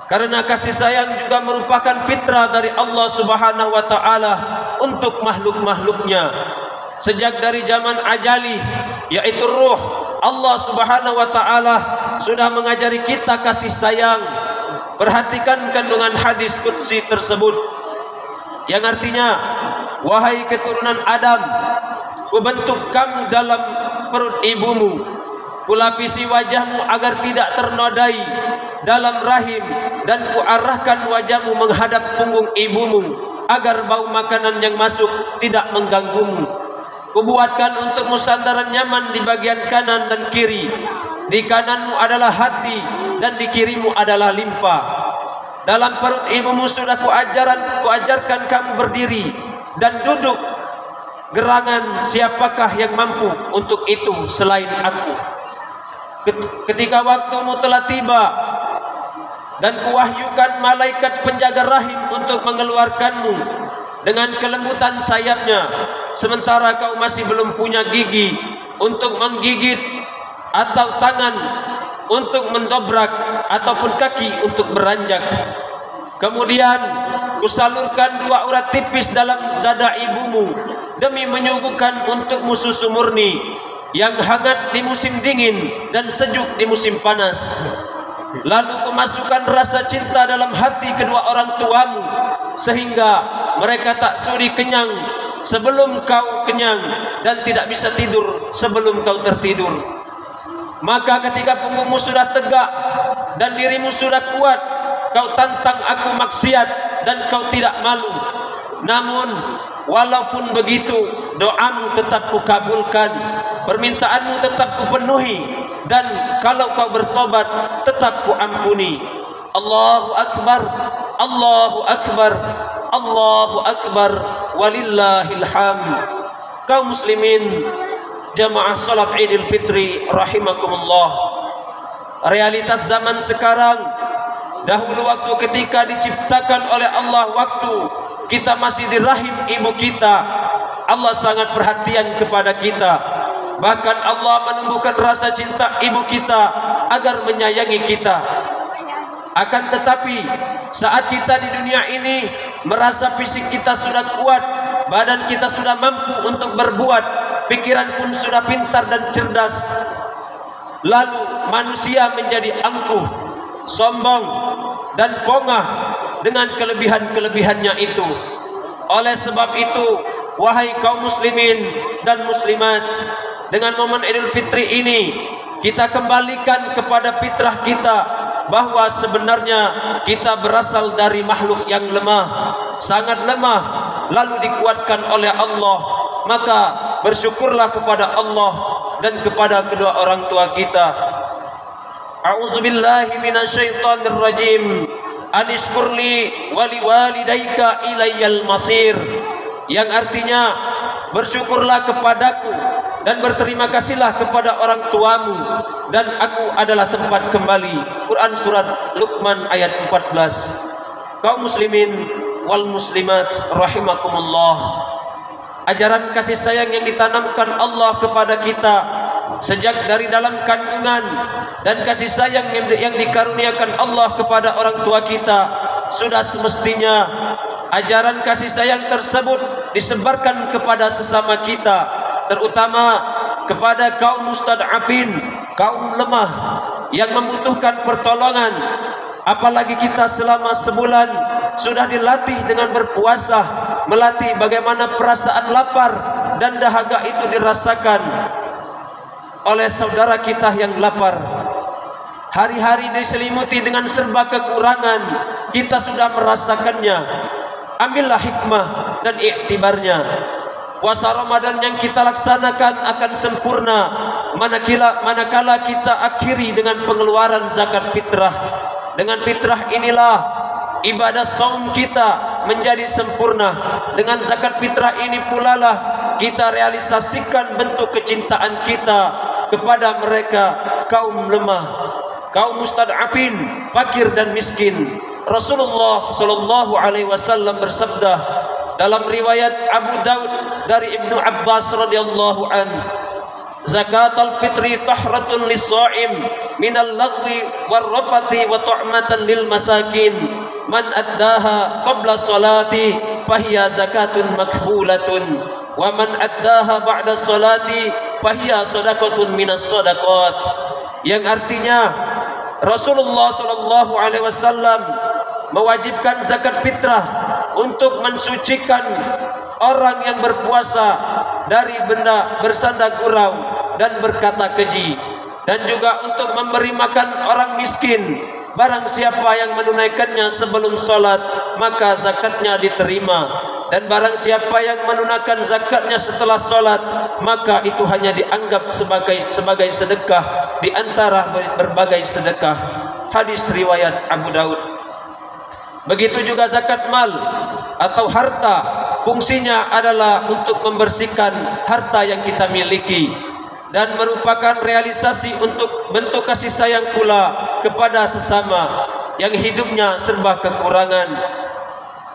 karena kasih sayang juga merupakan fitrah dari Allah Subhanahu wa taala untuk makhluk-makhluknya. Sejak dari zaman ajali, yaitu ruh, Allah Subhanahu wa taala sudah mengajari kita kasih sayang. Perhatikan kandungan hadis qudsi tersebut yang artinya, wahai keturunan Adam, kubentuk kamu dalam perut ibumu, kulapisi wajahmu agar tidak ternodai dalam rahim, dan kuarahkan wajahmu menghadap punggung ibumu agar bau makanan yang masuk tidak mengganggumu. Kubuatkan untukmu sandaran nyaman di bagian kanan dan kiri. Di kananmu adalah hati dan di kirimu adalah limpa. Dalam perut ibumu sudah kuajarkan kamu berdiri dan duduk. Gerangan siapakah yang mampu untuk itu selain aku? Ketika waktumu telah tiba dan kuwahyukan malaikat penjaga rahim untuk mengeluarkanmu dengan kelembutan sayapnya, sementara kau masih belum punya gigi untuk menggigit, atau tangan untuk mendobrak, ataupun kaki untuk beranjak. Kemudian kusalurkan dua urat tipis dalam dada ibumu demi menyuguhkan untukmu susu murni yang hangat di musim dingin dan sejuk di musim panas. Lalu kumasukkan rasa cinta dalam hati kedua orang tuamu sehingga mereka tak sudi kenyang sebelum kau kenyang, dan tidak bisa tidur sebelum kau tertidur. Maka ketika punggungmu sudah tegak dan dirimu sudah kuat, kau tantang aku maksiat dan kau tidak malu. Namun walaupun begitu, doamu tetap kukabulkan, permintaanmu tetap kupenuhi, dan kalau kau bertobat tetap kuampuni. Allahu Akbar, Allahu Akbar, Allahu Akbar, walillahil hamd. Kaum muslimin jamaah salat Idul Fitri rahimakumullah. Realitas zaman sekarang, dahulu waktu ketika diciptakan oleh Allah, waktu kita masih di rahim ibu kita, Allah sangat perhatian kepada kita. Bahkan Allah menumbuhkan rasa cinta ibu kita agar menyayangi kita. Akan tetapi saat kita di dunia ini merasa fisik kita sudah kuat, badan kita sudah mampu untuk berbuat, pikiran pun sudah pintar dan cerdas, lalu manusia menjadi angkuh, sombong dan bongah dengan kelebihan-kelebihannya itu. Oleh sebab itu, wahai kaum muslimin dan muslimat, dengan momen Idul Fitri ini kita kembalikan kepada fitrah kita, bahwa sebenarnya kita berasal dari makhluk yang lemah, sangat lemah, lalu dikuatkan oleh Allah. Maka bersyukurlah kepada Allah dan kepada kedua orang tua kita. A'udzubillahi minasyaitonir rajim. Anishkurli wali walidayka ilayyal masir, yang artinya bersyukurlah kepadaku dan berterima kasihlah kepada orang tuamu, dan aku adalah tempat kembali. Quran surat Luqman ayat 14. Kaum muslimin wal muslimat rahimakumullah, ajaran kasih sayang yang ditanamkan Allah kepada kita sejak dari dalam kandungan, dan kasih sayang yang dikaruniakan Allah kepada orang tua kita, sudah semestinya ajaran kasih sayang tersebut disebarkan kepada sesama kita, terutama kepada kaum mustad'afin, kaum lemah yang membutuhkan pertolongan. Apalagi kita selama sebulan sudah dilatih dengan berpuasa, melatih bagaimana perasaan lapar dan dahaga itu dirasakan oleh saudara kita yang lapar. Hari-hari diselimuti dengan serba kekurangan, kita sudah merasakannya. Ambillah hikmah dan iktibarnya. Puasa Ramadan yang kita laksanakan akan sempurna manakala kita akhiri dengan pengeluaran zakat fitrah. Dengan fitrah inilah ibadah saum kita menjadi sempurna. Dengan zakat fitrah ini pula lah kita realisasikan bentuk kecintaan kita kepada mereka kaum lemah, kaum mustad'afin, fakir dan miskin. Rasulullah sallallahu alaihi wasallam bersabda dalam riwayat Abu Daud dari Ibnu Abbas radhiyallahu an, zakatul fitri tahratun lis-sha'im minal lagwi war-rafati wa tu'matan lil masakin, man addaha qabla salati fahiya zakatun makbulatun wa man addaha ba'da salati fahiya sadaqatun minas sadaqat. Yang artinya Rasulullah sallallahu alaihi wasallam mewajibkan zakat fitrah untuk mensucikan orang yang berpuasa dari benda bersanda gurau dan berkata keji, dan juga untuk memberi makan orang miskin. Barang siapa yang menunaikannya sebelum salat, maka zakatnya diterima, dan barang siapa yang menunaikan zakatnya setelah salat, maka itu hanya dianggap sebagai sedekah di antara berbagai sedekah. Hadis riwayat Abu Daud. Begitu juga zakat mal atau harta, fungsinya adalah untuk membersihkan harta yang kita miliki dan merupakan realisasi untuk bentuk kasih sayang pula kepada sesama yang hidupnya serba kekurangan.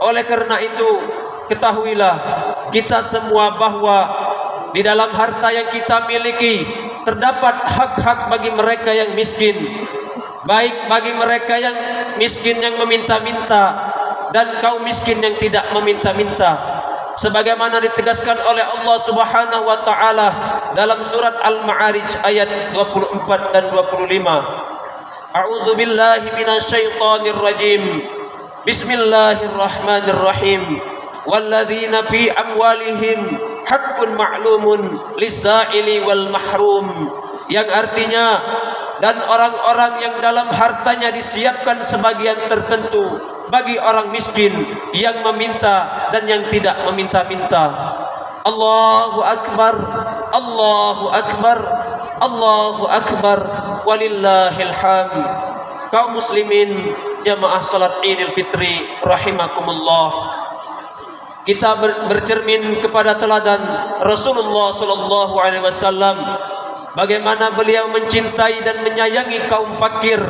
Oleh karena itu, ketahuilah kita semua bahwa di dalam harta yang kita miliki terdapat hak-hak bagi mereka yang miskin, baik bagi mereka yang miskin yang meminta-minta dan kaum miskin yang tidak meminta-minta, sebagaimana ditegaskan oleh Allah Subhanahu wa taala dalam surat Al-Ma'arij ayat 24 dan 25. A'udzu billahi minasyaitonir rajim. Bismillahirrahmanirrahim. walladzina fi amwalihim haqqun ma'lumun lis-sa'ili wal mahrum, yang artinya dan orang-orang yang dalam hartanya disiapkan sebagian tertentu bagi orang miskin yang meminta dan yang tidak meminta-minta. Allahu akbar, Allahu akbar, Allahu akbar, walillahil hamd. Kaum muslimin jamaah salat Idul Fitri rahimakumullah, kita bercermin kepada teladan Rasulullah sallallahu alaihi wasallam, bagaimana beliau mencintai dan menyayangi kaum fakir.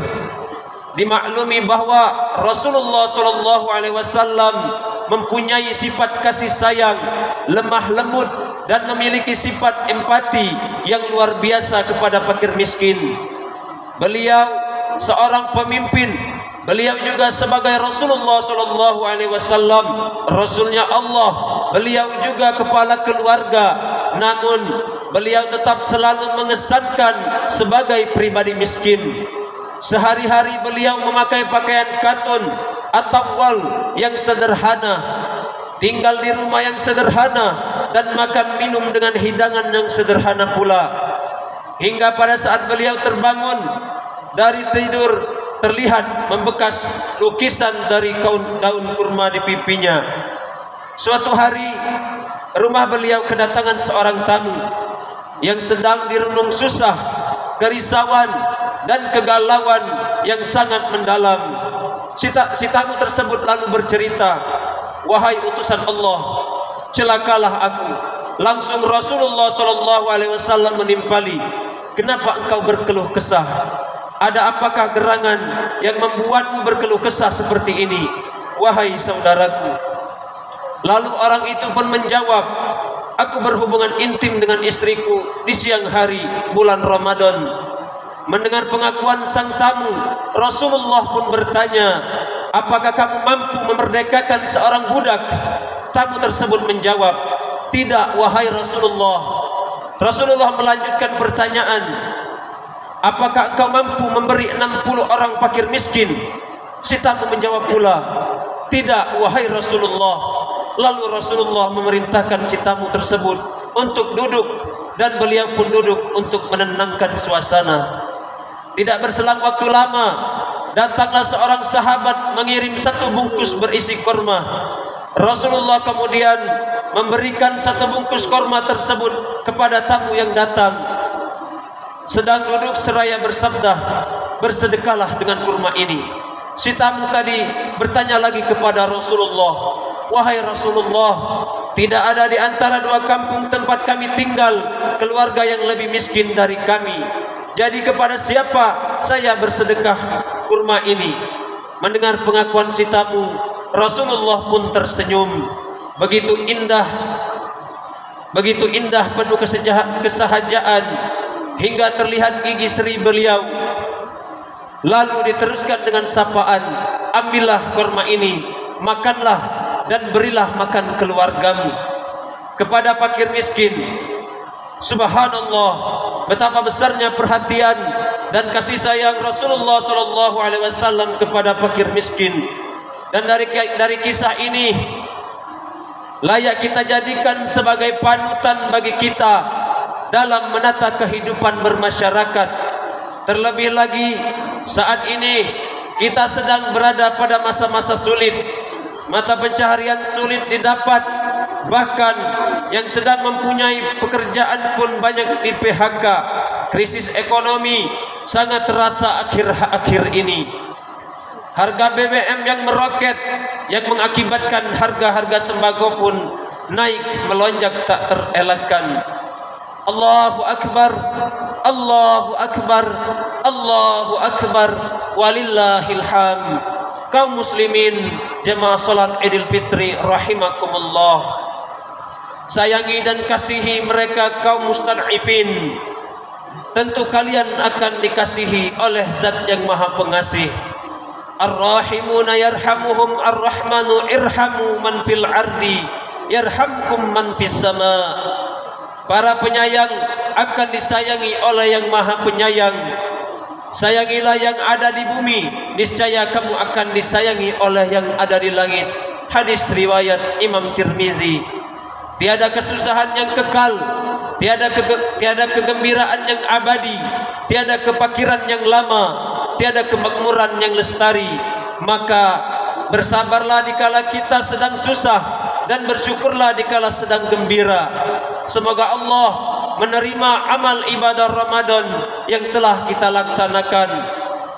Dimaklumi bahwa Rasulullah sallallahu alaihi wasallam mempunyai sifat kasih sayang, lemah lembut, dan memiliki sifat empati yang luar biasa kepada fakir miskin. Beliau seorang pemimpin, beliau juga sebagai Rasulullah sallallahu alaihi wasallam, Rasulnya Allah, beliau juga kepala keluarga, namun beliau tetap selalu mengesankan sebagai pribadi miskin. Sehari-hari beliau memakai pakaian katun atau wol yang sederhana, tinggal di rumah yang sederhana, dan makan minum dengan hidangan yang sederhana pula. Hingga pada saat beliau terbangun dari tidur, terlihat membekas lukisan dari daun kurma di pipinya. Suatu hari rumah beliau kedatangan seorang tamu yang sedang dirundung susah, kerisauan, dan kegalauan yang sangat mendalam. Si tamu tersebut lalu bercerita, "Wahai utusan Allah, celakalah aku." Langsung Rasulullah sallallahu alaihi wasallam menimpali, "Kenapa engkau berkeluh kesah? Ada apakah gerangan yang membuatmu berkeluh kesah seperti ini, wahai saudaraku?" Lalu orang itu pun menjawab, "Aku berhubungan intim dengan istriku di siang hari bulan Ramadan." Mendengar pengakuan sang tamu, Rasulullah pun bertanya, "Apakah kamu mampu memerdekakan seorang budak?" Tamu tersebut menjawab, "Tidak, wahai Rasulullah." Rasulullah melanjutkan pertanyaan, "Apakah engkau mampu memberi 60 orang fakir miskin?" Si tamu menjawab pula, "Tidak, wahai Rasulullah." Lalu Rasulullah memerintahkan si tamu tersebut untuk duduk, dan beliau pun duduk untuk menenangkan suasana. Tidak berselang waktu lama, datanglah seorang sahabat mengirim 1 bungkus berisi kurma. Rasulullah kemudian memberikan 1 bungkus kurma tersebut kepada tamu yang datang. Sedang duduk seraya bersabda, "Bersedekahlah dengan kurma ini." Si tamu tadi bertanya lagi kepada Rasulullah, "Wahai Rasulullah, tidak ada di antara 2 kampung tempat kami tinggal keluarga yang lebih miskin dari kami. Jadi kepada siapa saya bersedekah kurma ini?" Mendengar pengakuan si tamu, Rasulullah pun tersenyum. Begitu indah penuh kesahajaan hingga terlihat gigi seri beliau. Lalu diteruskan dengan sapaan, "Ambillah kurma ini, makanlah dan berilah makan keluargamu." Kepada fakir miskin, subhanallah, betapa besarnya perhatian dan kasih sayang Rasulullah sallallahu alaihi wasallam kepada fakir miskin. Dan dari kisah ini layak kita jadikan sebagai panutan bagi kita dalam menata kehidupan bermasyarakat. Terlebih lagi saat ini kita sedang berada pada masa-masa sulit, mata pencaharian sulit didapat, bahkan yang sedang mempunyai pekerjaan pun banyak di PHK. Krisis ekonomi sangat terasa akhir-akhir ini. Harga BBM yang meroket yang mengakibatkan harga-harga sembako pun naik melonjak tak terelakkan. Allahu akbar, Allahu akbar, Allahu akbar, walillahil hamd. Kaum muslimin jemaah salat Idul Fitri rahimakumullah, sayangi dan kasihi mereka kaum mustad'ifin. Tentu kalian akan dikasihi oleh Zat yang Maha Pengasih. Ar-rahimuna yarhamuhum ar-rahmanu irhamu man fil ardi yarhamkum man fis sama. Para penyayang akan disayangi oleh yang Maha Penyayang. Sayangilah yang ada di bumi, niscaya kamu akan disayangi oleh yang ada di langit. Hadis riwayat Imam Tirmizi. Tiada kesusahan yang kekal, tiada kegembiraan yang abadi, tiada kepakiran yang lama, tiada kemakmuran yang lestari. Maka bersabarlah dikala kita sedang susah dan bersyukurlah dikala sedang gembira. Semoga Allah menerima amal ibadah Ramadan yang telah kita laksanakan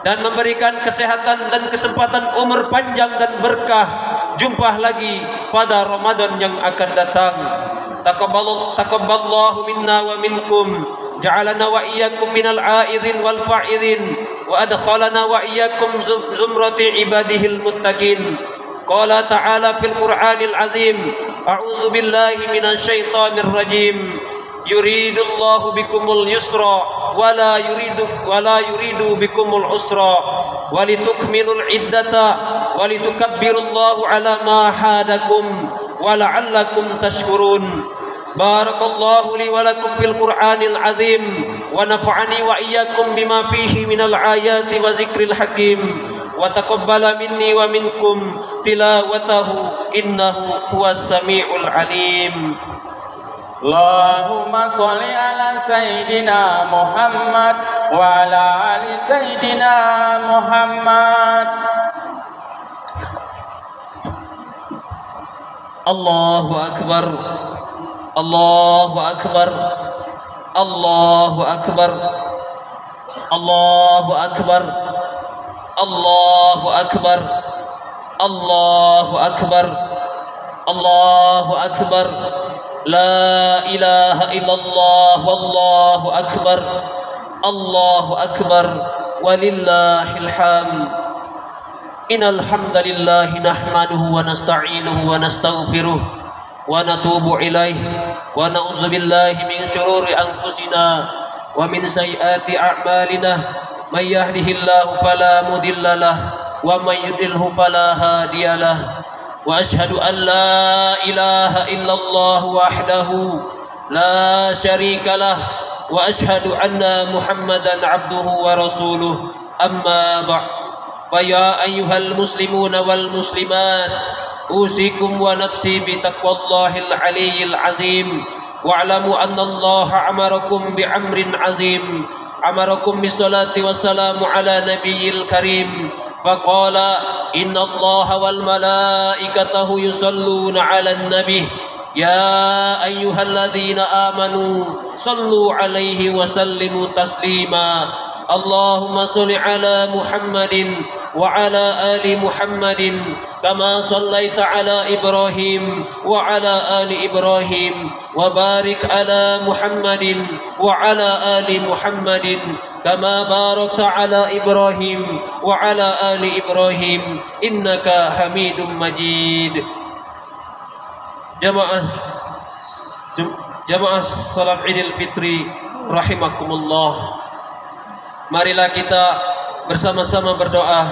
dan memberikan kesehatan dan kesempatan umur panjang dan berkah. Jumpa lagi pada Ramadan yang akan datang. Taqabbalallahu minna wa minkum, ja'alana wa iyyakum minal a'idhin wal fa'idhin, wa adkhalana wa iyyakum zumrati ibadihil muttaqin. Qala ta'ala fil Qur'anil azim, a'udzu billahi minasy syaithanir rajim. Yuridullahu bikumul yusra wala yuridu bikumul usra walitukmilul iddata walitukabbirullahu ala ma hadakum wala'allakum tashkurun. Barakallahu li wa lakum fil Qur'anil azim wa nafa'ani wa iyyakum bima fihi minal ayati wa zikril hakim wa taqabbala minni wa minkum tilawatahu innahu huwas samiul alim. Allahumma sholli ala Sayyidina Muhammad wa ala ali Sayyidina Muhammad. Allahu Akbar, Allahu Akbar, Allahu Akbar, Allahu Akbar, Allahu Akbar, Allahu Akbar, Allahu Akbar. La ilaha illallah wallahu akbar, Allahu akbar, walillahil hamd. Innal hamdalillah nahmaduhu wa nasta'inuhu wa nastaghfiruh wa natubu ilaihi wa na'udzu billahi min shururi anfusina wa min sayyiati a'malina. May yahdihillahu fala mudilla lahu wa may yudlilhu fala hadiya lahu. Wa ashhadu an la ilaha illallah wahdahu la syarika lah wa ashhadu anna Muhammadan abduhu wa rasuluh. Amma ba'd. Fa ya ayyuhal muslimuna wal muslimat, usikum wa nafsi bi taqwallahil aliyyil azim. Wa'lamu anna Allah amarakum bi amrin azim, amarakum bis salati wassalamu ala nabiyil karim. فقال إن الله والملائكته يصلون على النبي يا أيها الذين آمنوا صلوا عليه وسلموا تسليما. اللهم صل على محمد وعلى آل محمد كما صليت على إبراهيم وعلى آل إبراهيم وبارك على محمد وعلى آل محمد كما باركت على إبراهيم وعلى آل إبراهيم إنك حميد مجيد. Jamaah salat Idul Fitri rahimakumullah. Marilah kita bersama-sama berdoa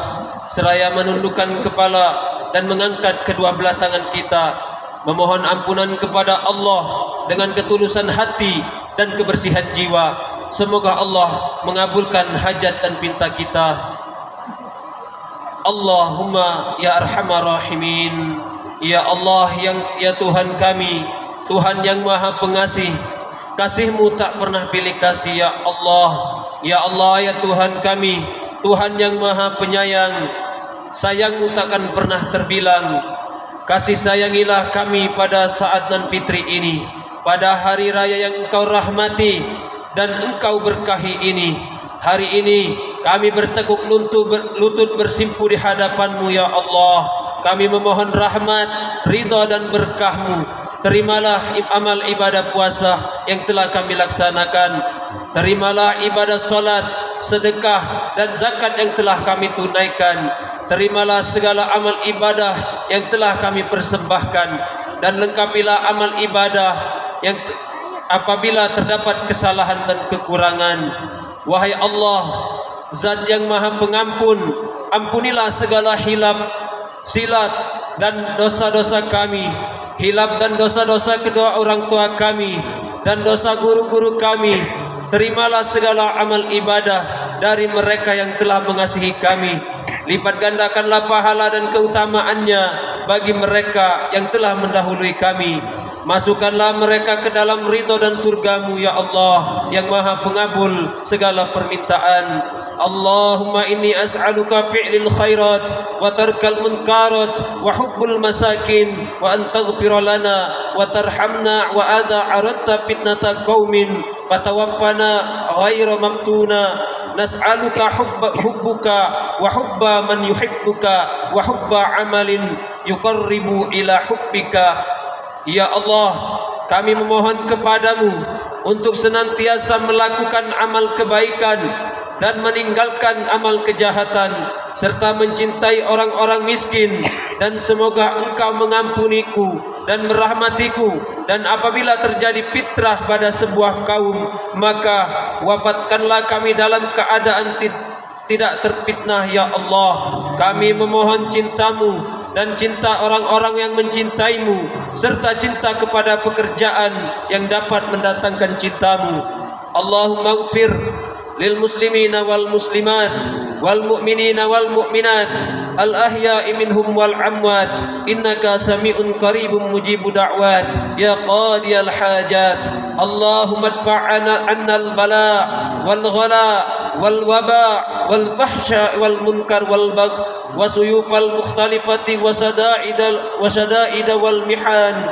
seraya menundukkan kepala dan mengangkat kedua belah tangan kita, memohon ampunan kepada Allah dengan ketulusan hati dan kebersihan jiwa. Semoga Allah mengabulkan hajat dan pinta kita. Allahumma ya arhamar rahimin, ya Allah ya Tuhan kami, Tuhan yang maha pengasih, kasih-Mu tak pernah pilih kasih. Ya Allah ya Tuhan kami, Tuhan yang maha penyayang, sayang-Mu takkan pernah terbilang. Kasih sayangilah kami pada saat nan fitri ini, pada hari raya yang Engkau rahmati dan Engkau berkahi ini. Hari ini kami bertekuk lutut bersimpu di hadapan-Mu ya Allah. Kami memohon rahmat, ridha dan berkah-Mu. Terimalah amal ibadah puasa yang telah kami laksanakan. Terimalah ibadah solat, sedekah dan zakat yang telah kami tunaikan. Terimalah segala amal ibadah yang telah kami persembahkan, dan lengkapilah amal ibadah yang apabila terdapat kesalahan dan kekurangan. Wahai Allah, Zat yang maha pengampun, ampunilah segala hilaf, silap dan dosa-dosa kami, hilaf dan dosa-dosa kedua orang tua kami, dan dosa guru-guru kami. Terimalah segala amal ibadah dari mereka yang telah mengasihi kami. Lipat gandakanlah pahala dan keutamaannya bagi mereka yang telah mendahului kami. Masukkanlah mereka ke dalam ridho dan surgamu ya Allah yang maha pengabul segala permintaan. Allahumma inni as'aluka fi'lil khairat wa tarkal munkarat wa hubbul masakin wa an taghfira lana wa tarhamna wa adha aradta fitnata qaumin fatawaffana ghaira maftuna. Nas'aluka hubbuka wa hubba man yuhibbuka wa hubba amalin yuqarribu ila hubbika. Ya Allah, kami memohon kepadamu untuk senantiasa melakukan amal kebaikan dan meninggalkan amal kejahatan, serta mencintai orang-orang miskin, dan semoga Engkau mengampuniku dan merahmatiku. Dan apabila terjadi fitrah pada sebuah kaum, maka wafatkanlah kami dalam keadaan tidak terfitnah ya Allah. Kami memohon cintamu dan cinta orang-orang yang mencintaimu, serta cinta kepada pekerjaan yang dapat mendatangkan cintamu. Allahumma ighfir lil muslimina wal muslimat wal mu'minina wal mu'minat al ahya'i minhum wal amwat innaka sami'un qaribun mujibu da'wat ya qadiyal hajat. Allahumma adfa'ana annal bala wal ghala wal waba wal fahsya wal munkar wal bagh wa suyufal mukhtalifati wa sadaida wal mihan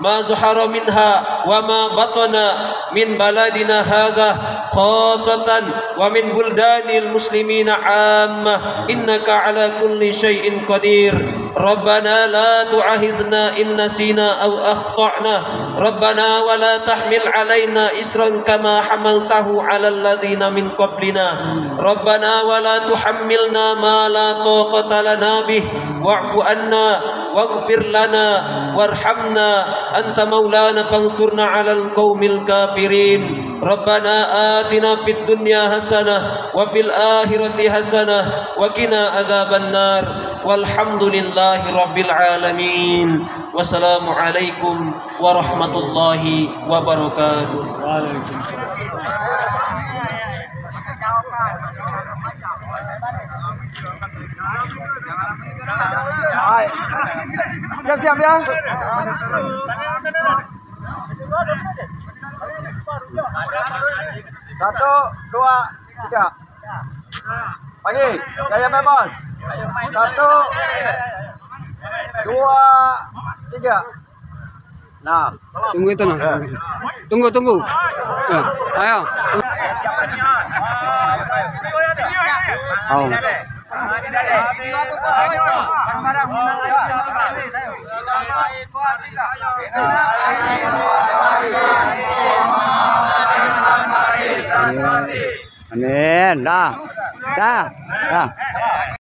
ma zuhara minha wa ma batana min baladina hadha khasatan wa min buldanil muslimina ammah innaka ala kulli syai'in qadir. Rabbana la tu'ahidna in nasina aw akhtana Rabbana wa la tahmil alaina isran kama hamaltahu ala alladhina min qablina Rabbana wa la tuhammilna ma la taqata lana bih wa'fu anna waghfir lana warhamna anta maulana fansurna 'alal qaumil kafirin. Rabbana atina fid dunya hasanah wa fil akhirati hasanah wa qina adzabannar. Walhamdulillahi rabbil alamin. Wassalamu alaikum warahmatullahi wabarakatuh. Siap-siap ya. Satu, dua, tiga. Pagi, gaya bebas. Satu, dua, tiga. Nah, Tunggu itu nah. Tunggu. Nah, ayo. Oh. Amin. Dah.